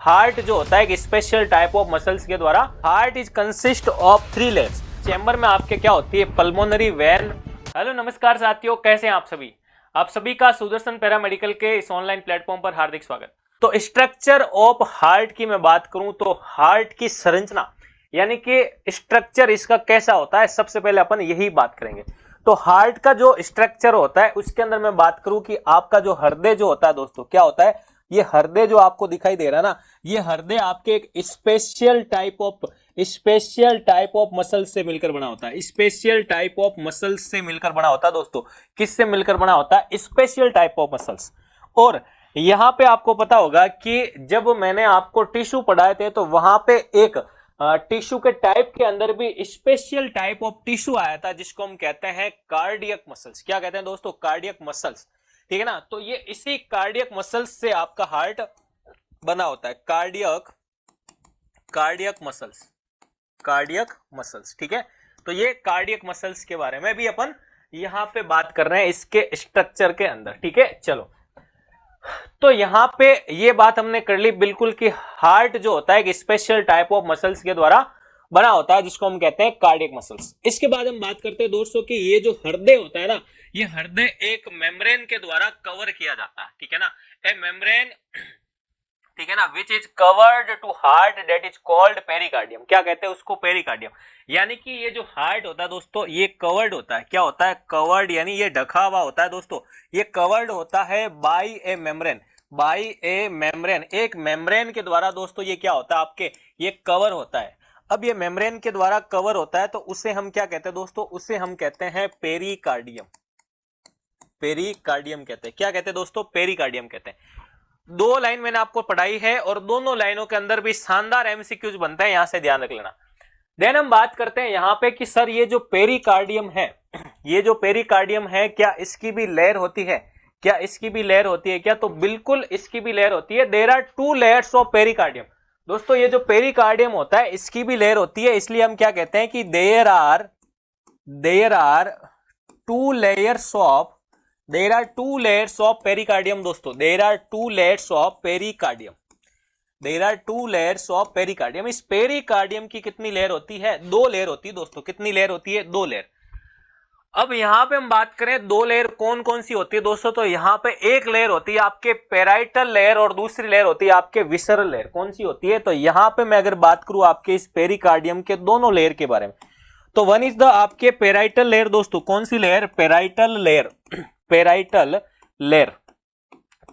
Heart जो होता है एक स्पेशल टाइप ऑफ मसल्स के द्वारा heart is consist of 3 layers. Chamber में आपके क्या होती है, पल्मोनरी वेन। हेलो नमस्कार साथियों, कैसे हैं आप सभी। आप सभी का सुदर्शन पैरामेडिकल के इस ऑनलाइन प्लेटफॉर्म पर हार्दिक स्वागत। तो स्ट्रक्चर ऑफ हार्ट की मैं बात करूं तो हार्ट की संरचना यानी कि स्ट्रक्चर इसका कैसा होता है, सबसे पहले अपन यही बात करेंगे। तो हार्ट का जो स्ट्रक्चर होता है उसके अंदर मैं बात करूं कि आपका जो हृदय जो होता है दोस्तों, क्या होता है, ये हृदय जो आपको दिखाई दे रहा है ना, ये हृदय आपके एक स्पेशल टाइप ऑफ मसल से मिलकर बना होता है। स्पेशल टाइप ऑफ मसल्स से मिलकर बना होता है दोस्तों। किससे मिलकर बना होता है? Special type of muscles. और यहां पे आपको पता होगा कि जब मैंने आपको टिश्यू पढ़ाए थे तो वहां पे एक टिश्यू के टाइप के अंदर भी स्पेशल टाइप ऑफ टिश्यू आया था जिसको हम कहते हैं कार्डियक मसल्स। क्या कहते हैं दोस्तों? Cardiac muscles. ठीक है ना। तो ये इसी कार्डियक मसल्स से आपका हार्ट बना होता है। Cardiac muscles. ठीक है। तो ये कार्डियक मसल्स के बारे में भी अपन यहां पे बात कर रहे हैं इसके स्ट्रक्चर के अंदर। ठीक है, चलो। तो यहां पे ये बात हमने कर ली बिल्कुल कि हार्ट जो होता है एक स्पेशल टाइप ऑफ मसल्स के द्वारा बना होता है जिसको हम कहते हैं कार्डियक मसल्स। इसके बाद हम बात करते हैं दोस्तों कि ये जो हृदय होता है ना, ये हृदय एक मेम्ब्रेन के द्वारा कवर किया जाता है। ठीक है ना, ए मेम्ब्रेन, ठीक है ना, which is covered to heart that is called pericardium. क्या कहते हैं उसको? पेरिकार्डियम। यानी कि ये जो हार्ट होता है दोस्तों, ये कवर्ड होता है। क्या होता है? कवर्ड, यानी ये ढका हुआ होता है दोस्तों। ये कवर्ड होता है बाई ए मेम्ब्रेन। एक मेम्ब्रेन के द्वारा दोस्तों ये क्या होता है, आपके ये कवर होता है। अब ये मेम्ब्रेन के द्वारा कवर होता है तो उसे हम क्या कहते हैं दोस्तों? उसे हम कहते हैं पेरिकार्डियम। पेरिकार्डियम कहते हैं। क्या कहते हैं दोस्तों? पेरिकार्डियम कहते हैं। दो लाइन मैंने आपको पढ़ाई है और दोनों लाइनों के अंदर भी शानदार एमसीक्यूज बनता है, यहां से ध्यान रख लेना। देन हम बात करते हैं यहां पे कि सर ये जो पेरिकार्डियम है, ये जो पेरिकार्डियम है, क्या इसकी भी लेयर होती है? क्या इसकी भी लेयर होती है क्या? तो बिल्कुल इसकी भी लेयर होती है। There are 2 layers of pericardium. दोस्तों ये जो पेरिकार्डियम होता है इसकी भी लेयर होती है, इसलिए हम क्या कहते हैं कि there are 2 layers of pericardium. दोस्तों there are 2 layers of pericardium. इस पेरिकार्डियम की कितनी लेयर होती है? 2 लेयर होती है दोस्तों। कितनी लेयर होती है? 2 लेयर। अब यहां पे हम बात करें 2 लेयर कौन कौन सी होती है दोस्तों, तो यहां पे एक लेयर होती है आपके पेराइटल लेयर और दूसरी लेयर होती है आपके विसरल लेयर। कौन सी होती है? तो यहां पे मैं अगर बात करूं आपके इस पेरिकार्डियम के दोनों लेयर के बारे में, तो वन इज द आपके पेराइटल लेयर दोस्तों। कौन सी लेयर? Parietal layer.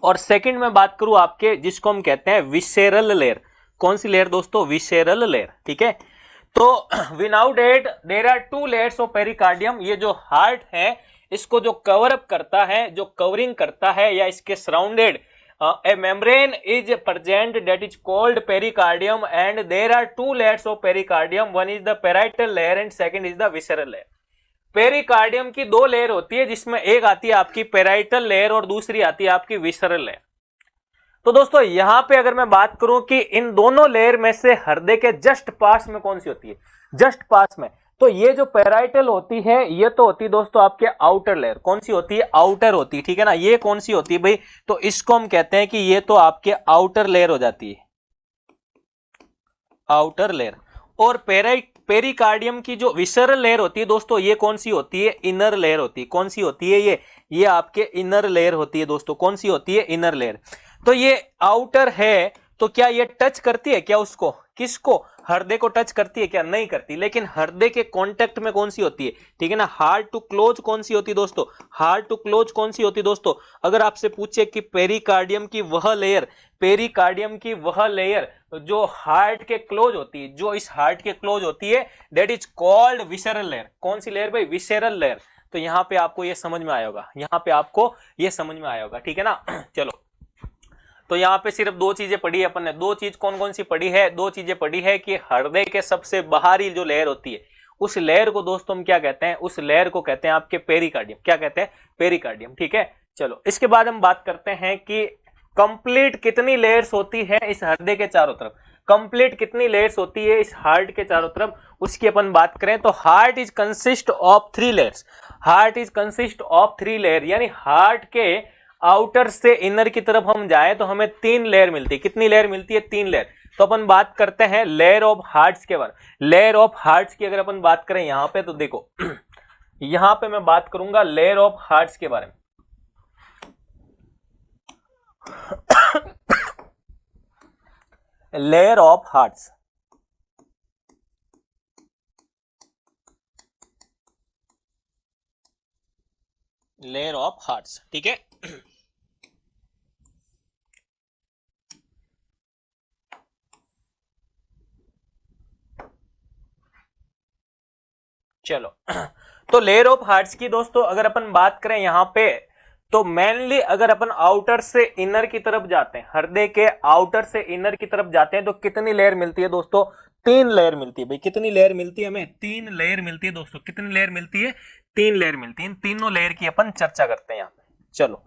और सेकंड में बात करूं आपके जिसको हम कहते हैं विसेरल लेयर। कौन सी लेयर दोस्तों? Visceral layer. ठीक है। तो we now that there are 2 layers of pericardium. ये जो हार्ट है इसको जो कवर अप करता है, जो कवरिंग करता है, या इसके surrounded a membrane is present that is called pericardium, and there are 2 layers of pericardium. One is the parietal layer and second is the visceral layer. Pericardium की 2 लेयर होती है जिसमें एक आती है आपकी पेराइटल लेयर और दूसरी आती है आपकी विसरल लेयर। तो दोस्तों यहां पे अगर मैं बात करूं कि इन दोनों लेयर में से हृदय के जस्ट पास में कौन सी होती है? जस्ट पास में, तो ये जो पेराइटल होती है ये तो होती है दोस्तों आपके आउटर लेयर। कौन सी होती है? आउटर होती है। ठीक है ना। ये कौन सी होती है भाई? तो इसको हम कहते हैं कि ये तो आपके आउटर लेयर हो जाती है, आउटर लेयर। और पेरिकार्डियम की जो विसरल लेयर होती है दोस्तों, ये कौन सी होती है? इनर लेयर होती है। कौन सी होती है? ये आपके इनर लेयर होती है दोस्तों। कौन सी होती है? Inner layer. तो ये आउटर है, तो क्या ये टच करती है क्या उसको? किसको? हृदय को टच करती है क्या? नहीं करती। लेकिन हृदय के कांटेक्ट में कौन सी होती है? ठीक है ना। हार्ड टू क्लोज कौन सी होती है दोस्तों? हार्ड टू क्लोज कौन सी होती है दोस्तों? अगर आपसे पूछे कि पेरिकार्डियम की वह लेयर जो हार्ट के क्लोज होती है, जो इस हार्ट के क्लोज होती है, that is called visceral layer. कौन सी लेयर भाई? Visceral layer. तो यहां पे आपको ये समझ में आया होगा। ठीक है ना। चलो, तो यहाँ पे सिर्फ 2 चीजें पढ़ी है अपन ने। 2 चीज कौन कौन सी पढ़ी है? 2 चीजें पढ़ी है कि हृदय के सबसे बाहरी जो लेयर होती है उस लेयर को दोस्तों हम क्या कहते हैं? उस लेयर को कहते हैं आपके पेरिकार्डियम। क्या कहते हैं? पेरिकार्डियम। ठीक है। चलो, इसके बाद हम बात करते हैं कि कंप्लीट कितनी लेयर्स होती है इस हृदय के चारों तरफ। कंप्लीट कितनी लेयर्स होती है इस हार्ट के चारों तरफ, उसकी अपन बात करें तो heart is consist of 3 layers. यानी हार्ट के आउटर से इनर की तरफ हम जाए तो हमें 3 लेयर मिलती है। कितनी लेयर मिलती है? 3 लेयर। तो अपन बात करते हैं लेयर ऑफ हार्ट्स के बारे में। लेयर ऑफ हार्ट्स की अगर अपन बात करें यहां पे, तो देखो यहां पे मैं बात करूंगा लेयर ऑफ हार्ट्स के बारे में। Layer of hearts, layer of hearts, ठीक है। चलो तो लेयर ऑफ हार्ट्स की दोस्तों अगर अपन बात करें यहां पे, तो मेनली अगर अपन आउटर से इनर की तरफ जाते हैं, हृदय के आउटर से इनर की तरफ जाते हैं, तो कितनी लेयर मिलती है दोस्तों? 3 लेयर मिलती है भाई। कितनी लेयर मिलती है हमें? 3 लेयर मिलती है दोस्तों। कितनी लेयर मिलती है? 3 लेयर मिलती है। इन तीनों लेयर की अपन चर्चा करते हैं यहां पे। चलो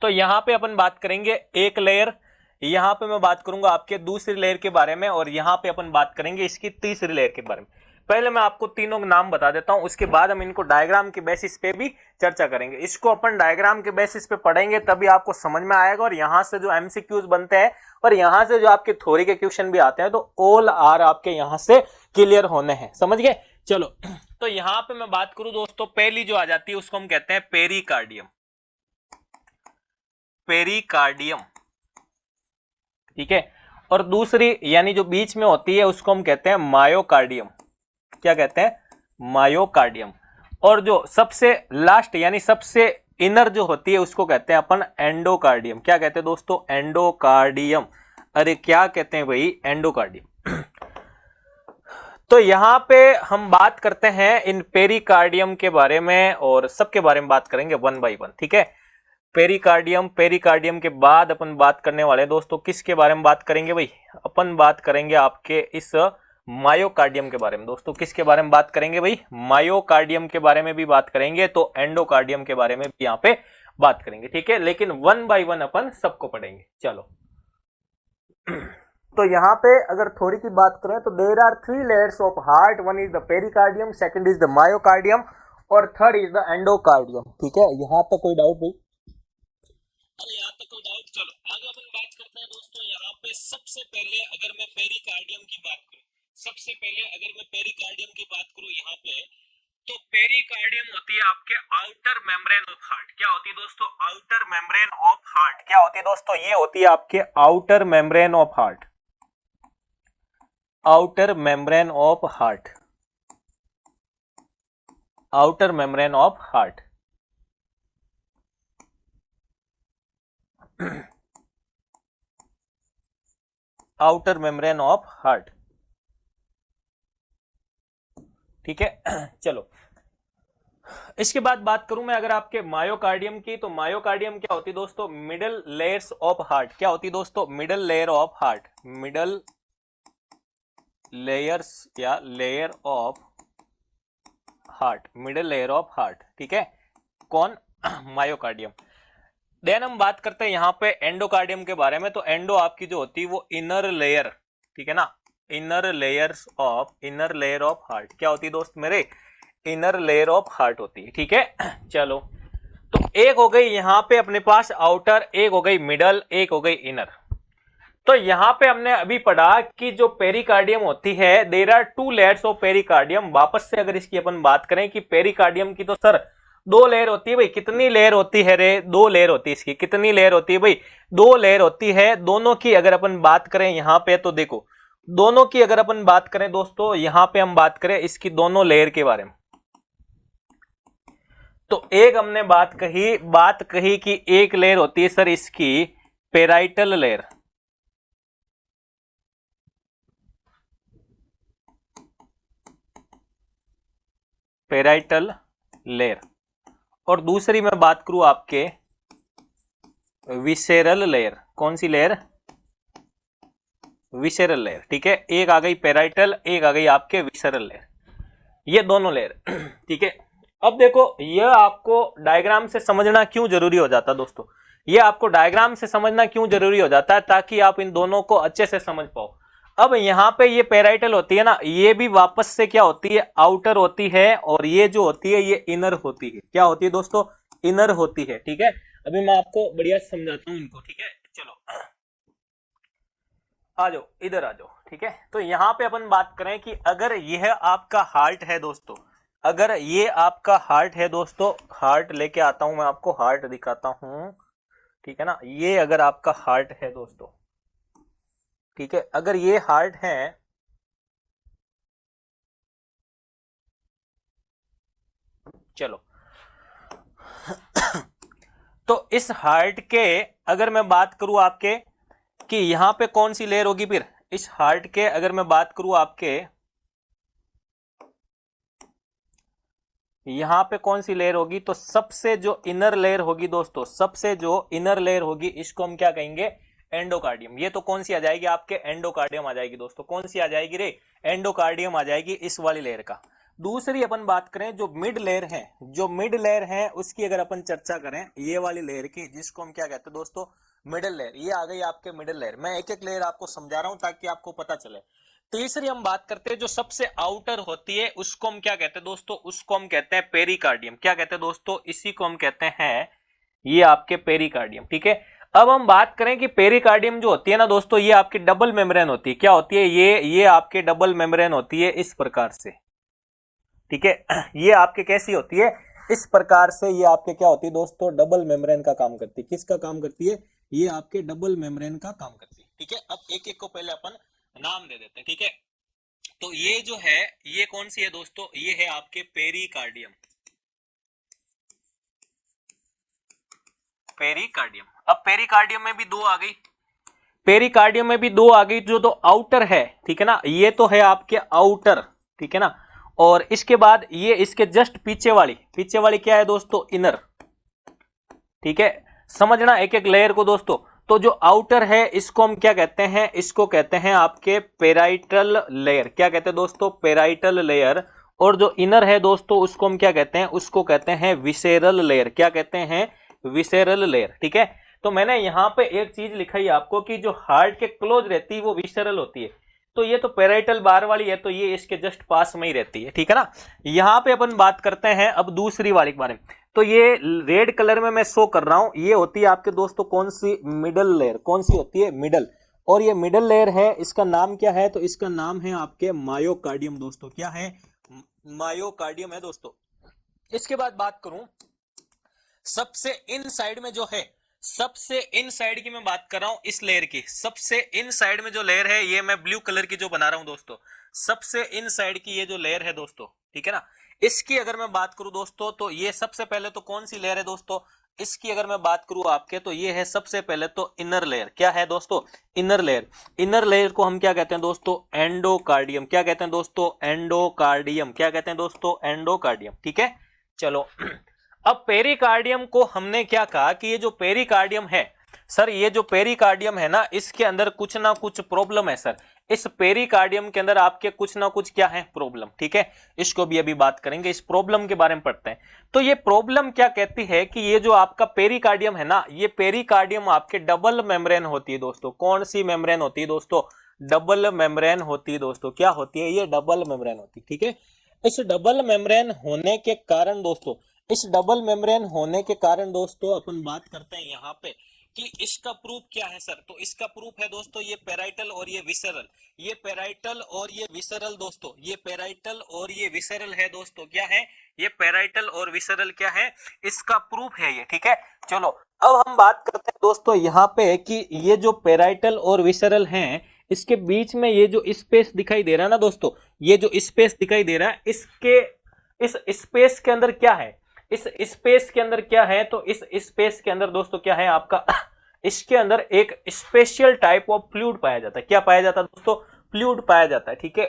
तो यहां पे अपन बात करेंगे एक लेयर, यहां पे मैं बात करूंगा आपके दूसरी लेयर के बारे में, और यहां पे अपन बात करेंगे इसकी तीसरी लेयर के बारे में। पहले मैं आपको तीनों के नाम बता देता हूं, उसके बाद हम इनको डायग्राम के बेसिस पे भी चर्चा करेंगे। इसको अपन डायग्राम के बेसिस पे पढ़ेंगे तभी आपको समझ में आएगा, और यहां से जो एमसीक्यूज बनते हैं और यहां से जो आपके थ्योरी के क्वेश्चन भी आते हैं, तो ऑल आर आपके यहां से क्लियर होने हैं। समझ गए? चलो तो यहां पे मैं बात करूं दोस्तों, पहली जो आ जाती है उसको हम कहते हैं पेरिकार्डियम। पेरिकार्डियम, ठीक है। और दूसरी यानी जो बीच में होती है उसको हम कहते हैं मायोकार्डियम। क्या कहते हैं? मायोकार्डियम। और जो सबसे लास्ट यानी सबसे इनर जो होती है उसको कहते हैं अपन एंडोकार्डियम। क्या कहते हैं दोस्तों? एंडोकार्डियम। अरे क्या कहते हैं भाई? एंडोकार्डियम। तो यहां पे हम बात करते हैं इन पेरिकार्डियम के बारे में, और सबके बारे में बात करेंगे 1 बाय 1, ठीक है। पेरिकार्डियम, पेरिकार्डियम के बाद अपन बात करने वाले हैं दोस्तों किसके बारे में बात करेंगे भाई? अपन बात करेंगे आपके इस मायोकार्डियम के बारे में। दोस्तों किसके बारे में बात करेंगे भाई? मायोकार्डियम के बारे में भी बात करेंगे, तो एंडोकार्डियम के बारे में भी यहाँ पे बात करेंगे, ठीक है। लेकिन 1 बाय 1 अपन सबको पढ़ेंगे। चलो तो यहाँ पे अगर थ्योरी की बात करें तो there are 3 layers of heart. One is the pericardium, second is the myocardium, और थर्ड इज द एंडोकार्डियम, ठीक है। यहाँ तक कोई डाउट भाई? यहाँ तक कोई डाउट? चलो आगे अपन बात करते हैं दोस्तों। यहाँ पे सबसे पहले अगर मैं पेरिकार्डियम की बात करूं, सबसे पहले अगर मैं पेरिकार्डियम की बात करूं यहाँ पे, तो पेरिकार्डियम होती है आपके आउटर मेम्ब्रेन ऑफ हार्ट। क्या होती है दोस्तों? Outer membrane of heart. क्या होती है दोस्तों? ये होती है आपके outer membrane of heart. Outer membrane of heart, outer membrane of heart. Outer membrane of heart, ठीक है। चलो इसके बाद बात करूं मैं अगर आपके मायोकार्डियम की, तो मायोकार्डियम क्या होती है दोस्तों? Middle layers of heart. क्या होती है दोस्तों? Middle layer of heart. Middle layers या layer of heart, middle layer of heart, ठीक है। कौन? मायोकार्डियम। देन हम बात करते हैं यहाँ पे एंडोकार्डियम के बारे में। तो एंडो आपकी जो होती है वो इनर लेयर, ठीक है ना। Inner layers of, inner layer of heart क्या होती है दोस्त मेरे? इनर लेयर ऑफ हार्ट होती है, ठीक है। चलो तो एक हो गई यहाँ पे अपने पास आउटर, एक हो गई मिडल, एक हो गई इनर। तो यहां पे हमने अभी पढ़ा कि जो पेरिकार्डियम होती है, there are 2 layers of pericardium. वापस से अगर इसकी अपन बात करें कि पेरिकार्डियम की तो सर 2 लेयर होती है भाई। कितनी लेयर होती है रे? 2 लेयर होती है इसकी। कितनी लेयर होती है भाई? 2 लेयर होती है। दोनों की अगर अपन बात करें यहां पे, तो देखो दोनों की अगर अपन बात करें दोस्तों, यहां पे हम बात करें इसकी दोनों लेयर के बारे में, तो एक हमने बात कही कि एक लेयर होती है सर इसकी पेराइटल लेयर। Parietal layer. और दूसरी मैं बात करूं आपके विसेरल लेयर। कौन सी लेयर? विसेरल लेयर, ठीक है। एक आ गई पेराइटल, एक आ गई आपके विसेरल लेयर, ये दोनों लेयर, ठीक है। अब देखो यह आपको डायग्राम से समझना क्यों जरूरी हो जाता है दोस्तों? ये आपको डायग्राम से समझना क्यों जरूरी हो जाता है? ताकि आप इन दोनों को अच्छे से समझ पाओ। अब यहाँ पे ये पेराइटल होती है ना, ये भी वापस से क्या होती है, आउटर होती है, और ये जो होती है ये इनर होती है। क्या होती है दोस्तों, इनर होती है। ठीक है, अभी मैं आपको बढ़िया समझाता हूँ इनको। ठीक है, चलो आ जाओ, इधर आ जाओ। ठीक है, तो यहाँ पे अपन बात करें कि अगर यह आपका हार्ट है दोस्तों, अगर ये आपका हार्ट है दोस्तों, हार्ट लेके आता हूं मैं आपको, हार्ट दिखाता हूं। ठीक है ना, ये अगर आपका हार्ट है दोस्तों, ठीक है, अगर ये हार्ट है, चलो तो इस हार्ट के अगर मैं बात करूं आपके कि यहां पे कौन सी लेयर होगी, फिर इस हार्ट के अगर मैं बात करूं आपके यहां पे कौन सी लेयर होगी, तो सबसे जो इनर लेयर होगी दोस्तों, सबसे जो इनर लेयर होगी, इसको हम क्या कहेंगे, एंडोकार्डियम। ये तो कौन सी आ जाएगी आपके, एंडोकार्डियम आ जाएगी दोस्तों। कौन सी आ जाएगी रे, एंडोकार्डियम आ जाएगी इस वाली लेयर का। दूसरी अपन बात करें जो मिड लेयर है, जो मिड लेयर है उसकी अगर अपन चर्चा करें, ये वाली लेयर की, जिसको हम क्या कहते हैं दोस्तों, मिडिल लेयर। ये आ गई आपके मिडिल लेयर। मैं एक एक लेयर आपको समझा रहा हूं ताकि आपको पता चले। तीसरी हम बात करते हैं जो सबसे आउटर होती है, उसको हम क्या कहते हैं दोस्तों, उसको हम कहते हैं पेरिकार्डियम। क्या कहते हैं दोस्तों, इसी को हम कहते हैं ये आपके पेरिकार्डियम। ठीक है, अब हम बात करें कि पेरिकार्डियम जो होती है ना दोस्तों, ये आपकी डबल मेम्ब्रेन होती है। क्या होती है, ये आपके डबल मेम्ब्रेन होती है इस प्रकार से। ठीक है, ये आपके कैसी होती है, इस प्रकार से। ये आपके क्या होती है दोस्तों, डबल मेम्ब्रेन का काम करती है। किसका काम करती है, ये आपके डबल मेम्ब्रेन का काम करती है। ठीक है, अब एक एक को पहले अपन नाम दे देते हैं। ठीक है, तो ये जो है, ये कौन सी है दोस्तों, ये है आपके पेरिकार्डियम। पेरिकार्डियम। अब पेरिकार्डियम में भी दो आ गई, पेरिकार्डियम में भी दो आ गई, जो तो आउटर है। ठीक है ना, ये तो है आपके आउटर। ठीक है ना, और इसके बाद ये इसके जस्ट पीछे वाली क्या है दोस्तों, इनर। ठीक है, समझना एक एक लेयर को दोस्तों। तो जो आउटर है इसको हम क्या कहते हैं, इसको कहते हैं आपके पेराइटल लेयर। क्या कहते हैं दोस्तों, पेराइटल लेयर। और जो इनर है दोस्तों, उसको हम क्या कहते हैं, उसको कहते हैं विसेरल लेयर। क्या कहते हैं, विसेरल लेयर। ठीक है, तो मैंने यहां पे एक चीज लिखाई आपको कि जो हार्ट के क्लोज रहती है वो विसेरल होती है। तो ये तो पेराइटल बार वाली है, तो ये इसके जस्ट पास में ही रहती है। ठीक है ना, यहां पे अपन बात करते हैं अब दूसरी वाली के बारे में। तो ये रेड कलर में मैं शो कर रहा हूं, ये होती है आपके दोस्तों कौन सी, मिडल लेयर। कौन सी होती है, मिडल। और ये मिडल लेयर है, इसका नाम क्या है, तो इसका नाम है आपके मायोकार्डियम दोस्तों। क्या है, मायोकार्डियम है दोस्तों। इसके बाद बात करूं सबसे इन साइड में जो है, सबसे इन साइड की मैं बात कर रहा हूं, इस लेयर की सबसे इन साइड में जो लेयर है, ये मैं ब्लू कलर की जो बना रहा हूं दोस्तों, सबसे इन साइड की ये जो लेयर है दोस्तों, ठीक है ना, इसकी अगर मैं बात करूं दोस्तों, तो ये सबसे पहले तो कौन सी लेयर है दोस्तों, इसकी अगर मैं बात करूं आपके, तो ये है सबसे पहले तो इनर लेयर। क्या है दोस्तों, इनर लेयर। इनर लेयर को हम क्या कहते हैं दोस्तों, एंडोकार्डियम। क्या कहते हैं दोस्तों, एंडोकार्डियम। क्या कहते हैं दोस्तों, एंडोकार्डियम। ठीक है, चलो अब पेरिकार्डियम को हमने क्या कहा कि ये जो पेरिकार्डियम है सर, ये जो पेरिकार्डियम है ना, इसके अंदर कुछ ना कुछ प्रॉब्लम है सर। इस पेरिकार्डियम के अंदर आपके कुछ ना कुछ क्या है, प्रॉब्लम। ठीक है, इसको भी अभी बात करेंगे, इस प्रॉब्लम के बारे में पढ़ते हैं। तो ये प्रॉब्लम क्या कहती है कि ये जो आपका पेरिकार्डियम है ना, ये पेरिकार्डियम आपके डबल मेम्ब्रेन होती है दोस्तों। कौन सी मेम्ब्रेन होती है दोस्तों, डबल मेम्ब्रेन होती है दोस्तों। क्या होती है, ये डबल मेम्ब्रेन होती है। ठीक है, इस डबल मेम्ब्रेन होने के कारण दोस्तों, इस डबल मेम्ब्रेन होने के कारण दोस्तों अपन बात करते हैं यहाँ पे कि इसका प्रूफ क्या है सर, तो इसका प्रूफ है दोस्तों ये पेराइटल और ये विसरल। ये पेराइटल और ये विसरल दोस्तों, ये पेराइटल और ये विसरल है दोस्तों। क्या है, ये पेराइटल और विसरल क्या है, इसका प्रूफ है ये। ठीक है, चलो अब हम बात करते हैं दोस्तों यहाँ पे कि ये जो पेराइटल और विसरल हैं, इसके बीच में ये जो स्पेस दिखाई दे रहा है ना दोस्तों, ये जो स्पेस दिखाई दे रहा है, इसके इस स्पेस के अंदर क्या है, इस स्पेस के अंदर क्या है, तो इस स्पेस के अंदर दोस्तों क्या है आपका इसके अंदर एक स्पेशल टाइप ऑफ फ्लूइड पाया जाता है। क्या पाया जाता है दोस्तों, फ्लूइड पाया जाता है। ठीक है,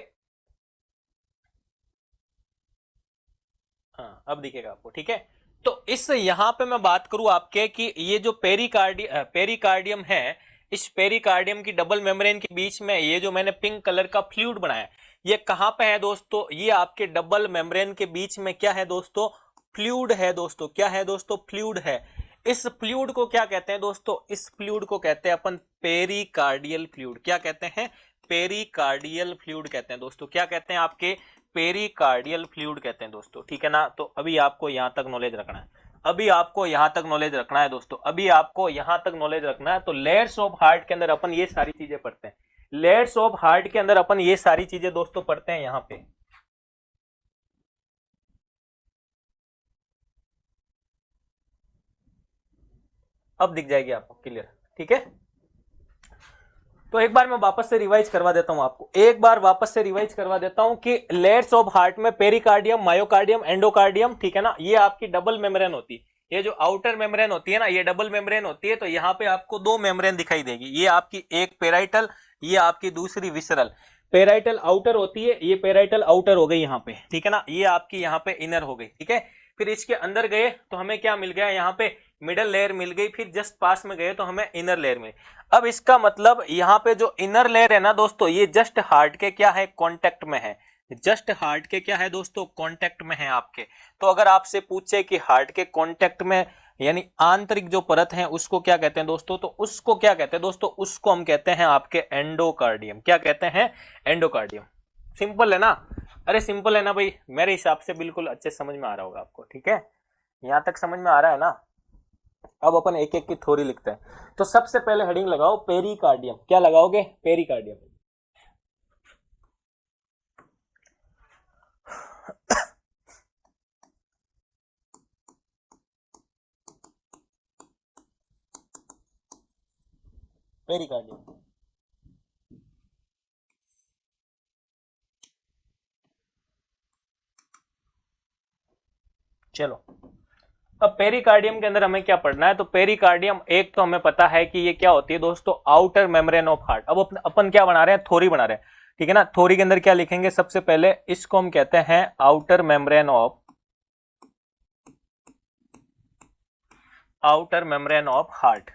हाँ अब दिखेगा आपको। ठीक है, तो इस यहां पे मैं बात करूं आपके कि ये जो पेरिकार्डियम है, इस पेरिकार्डियम की डबल मेम्ब्रेन के बीच में ये जो मैंने पिंक कलर का फ्लूइड बनाया, ये कहां पे है दोस्तों, ये आपके डबल मेम्ब्रेन के बीच में क्या है दोस्तों, फ्लूइड है दोस्तों। क्या है दोस्तों, फ्लूइड है। इस फ्लूइड को क्या कहते हैं दोस्तों, इस फ्लूइड को कहते हैं अपन पेरिकार्डियल फ्लूइड। क्या कहते हैं, पेरिकार्डियल फ्लूइड कहते हैं दोस्तों। क्या कहते हैं आपके? पेरिकार्डियल फ्लूइड कहते हैं दोस्तों, ठीक है ना। तो अभी आपको यहां तक नॉलेज रखना है, अभी आपको यहां तक नॉलेज रखना है दोस्तों, अभी आपको यहां तक नॉलेज रखना है। तो लेयर्स ऑफ हार्ट के अंदर अपन ये सारी चीजें पढ़ते हैं, लेयर्स ऑफ हार्ट के अंदर अपन ये सारी चीजें दोस्तों पढ़ते हैं यहां पे। अब दिख जाएगी आपको क्लियर, ठीक है। तो एक बार मैं वापस से रिवाइज करवा देता हूं आपको, एक बार वापस से रिवाइज करवा देता हूं कि लेयर्स ऑफ हार्ट में पेरिकार्डियम, मायोकार्डियम, एंडोकार्डियम, ठीक है ना, ये आपकी डबल मेम्ब्रेन होती है। ये जो आउटर मेम्ब्रेन होती है ना, ये डबल मेम्ब्रेन होती है। तो यहाँ पे आपको दो मेम्ब्रेन दिखाई देगी, ये आपकी एक पेराइटल, ये आपकी दूसरी विसरल। पेराइटल आउटर होती है, ये पेराइटल आउटर हो गई यहाँ पे, ठीक है ना, ये आपकी यहाँ पे इनर हो गई, ठीक है। फिर इसके अंदर गए तो हमें क्या मिल गया, यहाँ पे मिडल लेयर मिल गई। फिर जस्ट पास में गए तो हमें इनर लेयर मिली। अब इसका मतलब यहाँ पे जो इनर लेयर है ना दोस्तों, ये जस्ट हार्ट के क्या है, कांटेक्ट में है, जस्ट हार्ट के क्या है दोस्तों, कांटेक्ट में है आपके। तो अगर आपसे पूछे कि हार्ट के कांटेक्ट में यानी आंतरिक जो परत है उसको क्या कहते हैं दोस्तों, तो उसको क्या कहते हैं दोस्तों, उसको हम कहते हैं आपके एंडोकार्डियम। क्या कहते हैं? एंडोकार्डियम। सिंपल है ना, अरे सिंपल है ना भाई, मेरे हिसाब से बिल्कुल अच्छे समझ में आ रहा होगा आपको, ठीक है, यहां तक समझ में आ रहा है ना। अब अपन एक एक की थ्योरी लिखते हैं। तो सबसे पहले हेडिंग लगाओ पेरिकार्डियम। क्या लगाओगे? पेरिकार्डियम। पेरिकार्डियम। चलो, अब पेरिकार्डियम के अंदर हमें क्या पढ़ना है? तो पेरिकार्डियम एक तो हमें पता है कि ये क्या होती है दोस्तों, आउटर मेम्ब्रेन ऑफ हार्ट। अब अपन क्या बना रहे हैं? थ्योरी बना रहे हैं, ठीक है ना। थ्योरी के अंदर क्या लिखेंगे? सबसे पहले इसको हम कहते हैं outer membrane of, outer membrane of heart.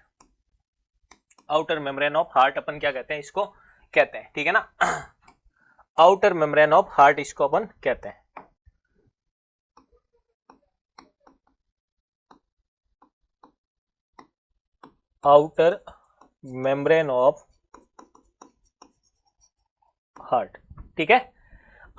Outer membrane of heart अपन क्या कहते हैं? इसको कहते हैं, ठीक है ना, आउटर मेम्ब्रेन ऑफ हार्ट इसको अपन कहते हैं। आउटर मेम्ब्रेन ऑफ हार्ट, ठीक है।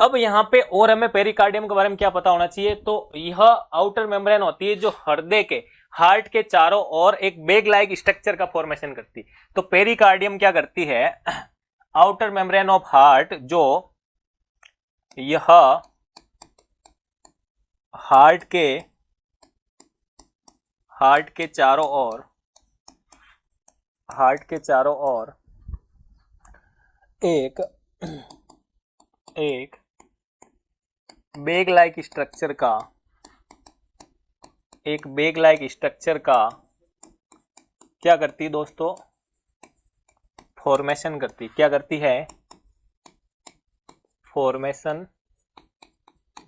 अब यहां पे और हमें पेरिकार्डियम के बारे में क्या पता होना चाहिए? तो यह आउटर मेम्ब्रेन होती है जो हृदय के, हार्ट के चारों ओर एक बेग लाइक स्ट्रक्चर का फॉर्मेशन करती है। तो पेरिकार्डियम क्या करती है? आउटर मेम्ब्रेन ऑफ हार्ट जो यह हार्ट के चारों ओर, हार्ट के चारों ओर एक बेग लाइक स्ट्रक्चर का, एक बेग लाइक स्ट्रक्चर का क्या करती है दोस्तों? फॉर्मेशन करती। क्या करती है? फॉर्मेशन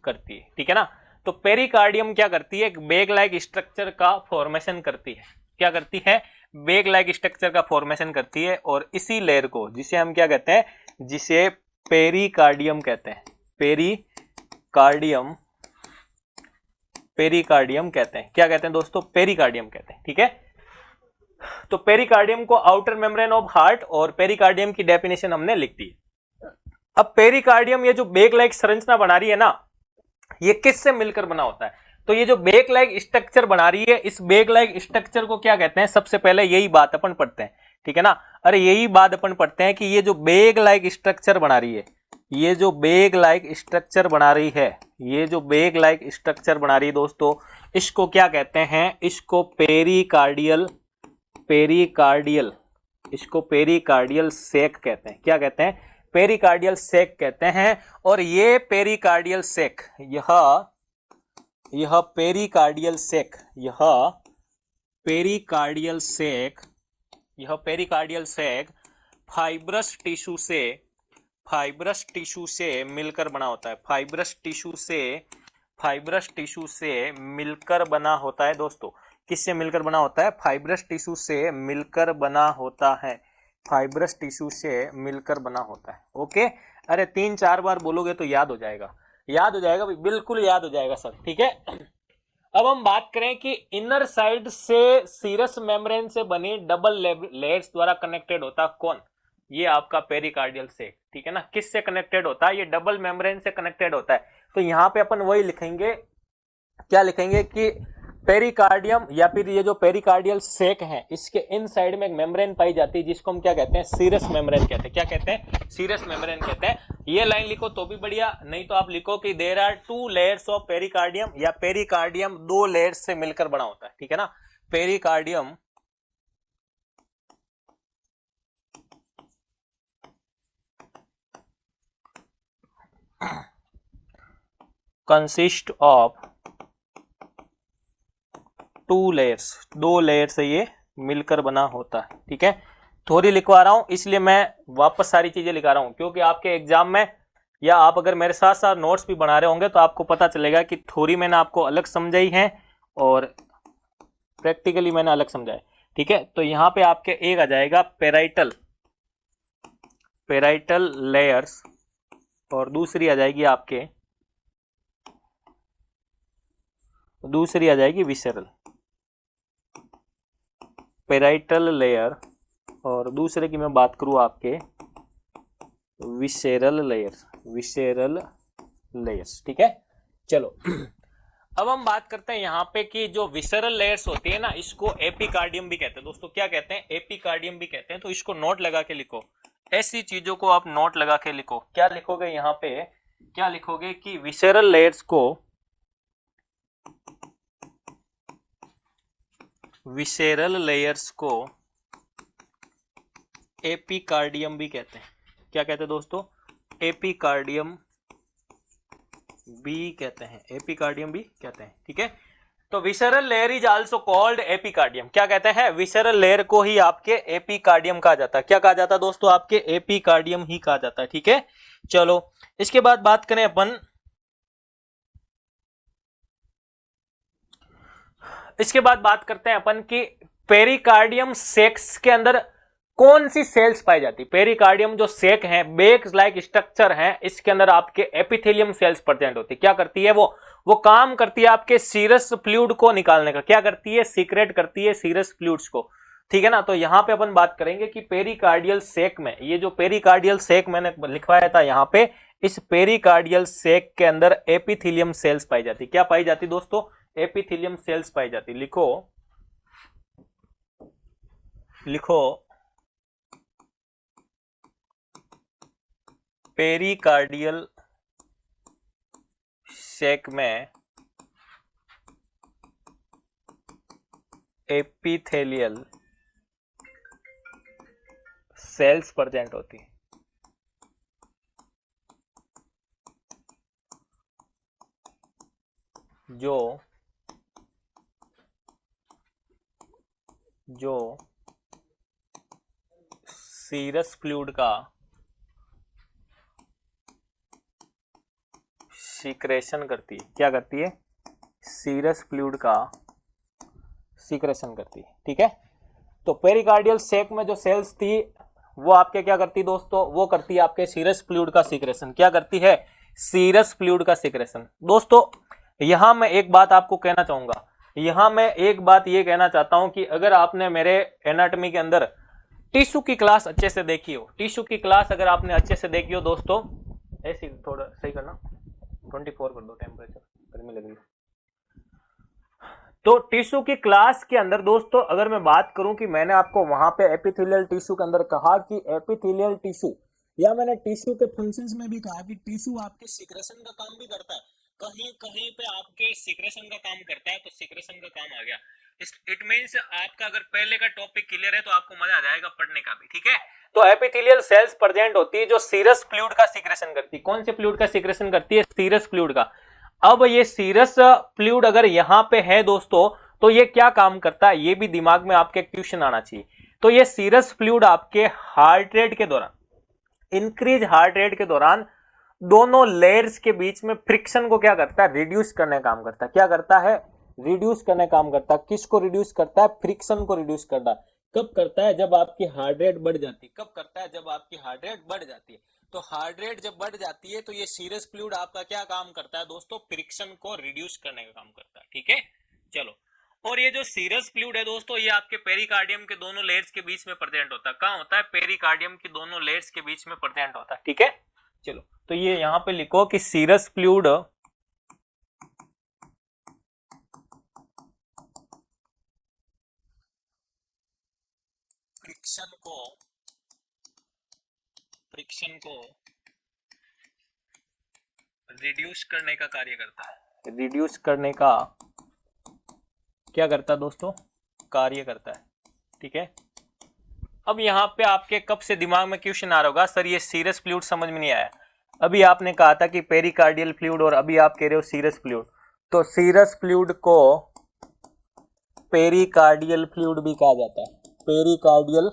करती है, ठीक है ना। तो पेरिकार्डियम क्या करती है? एक बेग लाइक स्ट्रक्चर का फॉर्मेशन करती है। क्या करती है? बेग लाइक स्ट्रक्चर का फॉर्मेशन करती है। और इसी लेयर को, जिसे हम क्या कहते हैं, जिसे पेरिकार्डियम कहते हैं, पेरिकार्डियम, पेरिकार्डियम कहते हैं। क्या कहते हैं दोस्तों? पेरिकार्डियम कहते हैं, ठीक है। तो पेरिकार्डियम को आउटर मेम्ब्रेन ऑफ हार्ट और पेरिकार्डियम की डेफिनेशन हमने लिख दी। अब पेरिकार्डियम ये जो बेग लाइक संरचना बना रही है ना, ये किससे मिलकर बना होता है? तो ये जो बेग लाइक स्ट्रक्चर बना रही है, इस बेग लाइक स्ट्रक्चर को क्या कहते हैं? सबसे पहले यही बात अपन पढ़ते हैं, ठीक है ना। अरे यही बात अपन पढ़ते हैं कि ये जो बेग लाइक स्ट्रक्चर बना रही है, ये जो बेग लाइक स्ट्रक्चर बना रही है, ये जो बेग लाइक स्ट्रक्चर बना रही है दोस्तों, इसको क्या कहते हैं? इसको पेरिकार्डियल, पेरिकार्डियल, इसको पेरिकार्डियल सैक कहते हैं। क्या कहते हैं? पेरिकार्डियल सैक कहते हैं। और ये पेरिकार्डियल सैक, यह पेरिकार्डियल सैक, यह पेरिकार्डियल सैक, यह पेरिकार्डियल सैक फाइब्रस टिश्यू से, फाइब्रस टिश्यू से मिलकर बना होता है। फाइब्रस टिश्यू से, फाइब्रस टिश्यू से मिलकर बना होता है दोस्तों। किससे मिलकर बना होता है? फाइब्रस टिश्यू से मिलकर बना होता है। फाइब्रस टिश्यू से मिलकर बना होता है। ओके, अरे 3-4 बार बोलोगे तो याद हो जाएगा, याद हो जाएगा, बिल्कुल याद हो जाएगा सर, ठीक है। अब हम बात करें कि इनर साइड से सीरस मेम्ब्रेन से बनी डबल लेयर्स द्वारा कनेक्टेड होता कौन? ये आपका पेरिकार्डियल सेक, ठीक है ना। किससे कनेक्टेड होता है? ये डबल मेम्ब्रेन से कनेक्टेड होता है। तो यहाँ पे अपन वही लिखेंगे, क्या लिखेंगे कि पेरिकार्डियम या फिर ये जो पेरिकार्डियल सेक है इसके इन साइड में एक मेम्ब्रेन पाई जाती है जिसको हम क्या कहते हैं? सीरस मेम्ब्रेन कहते हैं। क्या कहते हैं? सीरस मेम्ब्रेन कहते हैं। ये लाइन लिखो तो भी बढ़िया, नहीं तो आप लिखो कि there are 2 layers of pericardium, या पेरिकार्डियम 2 लेयर्स से मिलकर बना होता है, ठीक है ना। Pericardium consist of 2 layers, 2 layer से ये मिलकर बना होता है, ठीक है। थोड़ी लिखवा रहा हूं इसलिए मैं वापस सारी चीजें लिखा रहा हूं, क्योंकि आपके एग्जाम में या आप अगर मेरे साथ साथ नोट्स भी बना रहे होंगे तो आपको पता चलेगा कि थोड़ी मैंने आपको अलग समझाई है और प्रैक्टिकली मैंने अलग समझाया, ठीक है। तो यहां पे आपके एक आ जाएगा पेराइटल लेयर्स, और दूसरी आ जाएगी आपके, दूसरी आ जाएगी विसेरल, पेराइटल लेयर, और दूसरे की मैं बात करूं आपके विसेरल लेयर्स, विसेरल लेयर्स, ठीक है। चलो अब हम बात करते हैं यहाँ पे कि जो विसेरल लेयर्स होती है ना, इसको एपिकार्डियम भी कहते हैं दोस्तों। क्या कहते हैं? एपिकार्डियम भी कहते हैं। तो इसको नोट लगा के लिखो, ऐसी चीजों को आप नोट लगा के लिखो। क्या लिखोगे यहाँ पे? क्या लिखोगे कि विसेरल लेयर्स को, विसेरल लेयर्स को एपिकार्डियम भी कहते हैं। क्या कहते हैं दोस्तों? एपिकार्डियम भी कहते हैं, एपिकार्डियम भी कहते हैं, ठीक है। तो visceral layer is also called epicardium. क्या कहते हैं? विसेरल लेयर को ही आपके एपिकार्डियम कहा जाता है। क्या कहा जाता है दोस्तों? आपके एपिकार्डियम ही कहा जाता है, ठीक है। चलो इसके बाद बात करें अपन, इसके बाद बात करते हैं अपन कि पेरिकार्डियम सेक्स के अंदर कौन सी सेल्स पाई जाती है। पेरिकार्डियम जो सेक है, बेग्स लाइक स्ट्रक्चर है, इसके अंदर आपके एपिथेलियम सेल्स प्रेजेंट होती है। क्या करती है वो काम करती है आपके सीरस फ्लूइड को निकालने का। क्या करती है? सीक्रेट करती है सीरस फ्लूइड्स को, ठीक है ना। तो यहां पे अपन बात करेंगे कि पेरिकार्डियल सेक में, ये जो पेरिकार्डियल सेक मैंने लिखवाया था यहां पे, इस पेरिकार्डियल सेक के अंदर एपिथेलियम सेल्स पाई जाती। क्या पाई जाती दोस्तों? एपिथेलियम सेल्स पाई जाती। लिखो लिखो पेरिकार्डियल सेक में एपिथेलियल सेल्स प्रेजेंट होती है। जो सीरस फ्लूइड का सीक्रेशन करती है। क्या करती है? सीरस फ्लूइड का सीक्रेशन करती है, ठीक है। तो पेरिकार्डियल सेक में जो सेल्स थी वो आपके क्या करती दोस्तों? वो करती है आपके सीरस फ्लूइड का सीक्रेशन। क्या करती है? सीरस फ्लूइड का सीक्रेशन। दोस्तों यहां मैं एक बात आपको कहना चाहूंगा, यहां मैं एक बात ये कहना चाहता हूं कि अगर आपने मेरे एनाटॉमी के अंदर टिश्यू की क्लास अच्छे से देखी हो, टिश्यू की क्लास अगर आपने अच्छे से देखी हो दोस्तों, ऐसे थोड़ा सही करना, 24 कर दो, टेम्परेचर गर्मी लग रही है। तो टिश्यू की क्लास के अंदर दोस्तों अगर मैं बात करूं कि मैंने आपको वहां पे एपिथेलियल टिश्यू के अंदर कहा कि एपिथेलियल टिश्यू, या मैंने टिश्यू के फंक्शंस में भी कहा कि टिश्यू आपके सीक्रेशन का काम भी करता है, कहीं कहीं पे आपके सीक्रेशन का काम करता है, तो सीक्रेशन का काम आ गया। इट मींस आपका अगर पहले का टॉपिक क्लियर है तो आपको मजा आ जाएगा पढ़ने का भी, ठीक है। तो एपिथेलियल सेल्स प्रेजेंट होती है जो सीरस फ्लूइड का सीक्रेशन करती है। कौन से फ्लूइड का सीक्रेशन करती है? सीरस फ्लूइड का। अब ये सीरस फ्लूइड अगर यहां पे है दोस्तों तो ये क्या काम करता है, ये भी दिमाग में आपके क्वेश्चन आना चाहिए। तो ये सीरस फ्लूइड आपके हार्ट रेट के दौरान, इंक्रीज हार्ट रेट के दौरान दोनों लेयर्स के बीच में फ्रिक्शन को क्या करता है? रिड्यूस करने का काम करता है। क्या करता है? रिड्यूस करने का काम करता है। किसको रिड्यूस करता है? फ्रिक्शन को रिड्यूस करता है। कब करता है? जब आपकी हार्ट रेट बढ़ जाती है। कब करता है? जब आपकी हार्ट रेट बढ़ जाती है। तो हार्ट रेट जब बढ़ जाती है तो ये सीरस फ्लूइड आपका क्या काम करता है दोस्तों? फ्रिक्शन को रिड्यूस करने का काम करता है, ठीक है। चलो और ये जो सीरस फ्लूइड है दोस्तों, ये आपके पेरिकार्डियम के दोनों लेयर्स के बीच में प्रेजेंट होता है। कहाँ होता है? पेरिकार्डियम की दोनों लेयर्स के बीच में प्रेजेंट होता है। ठीक है, चलो तो ये यहां पे लिखो कि सीरस फ्लूइड फ्रिक्शन को रिड्यूस करने का कार्य करता है। रिड्यूस करने का क्या करता है दोस्तों? कार्य करता है। ठीक है, अब यहाँ पे आपके कब से दिमाग में क्वेश्चन आ रहा होगा, सर ये सीरस फ्लूइड समझ में नहीं आया। अभी आपने कहा था कि पेरिकार्डियल फ्लूइड और अभी आप कह रहे हो सीरस फ्लूइड। तो सीरस फ्लूइड को पेरिकार्डियल फ्लूइड भी कहा जाता है। पेरिकार्डियल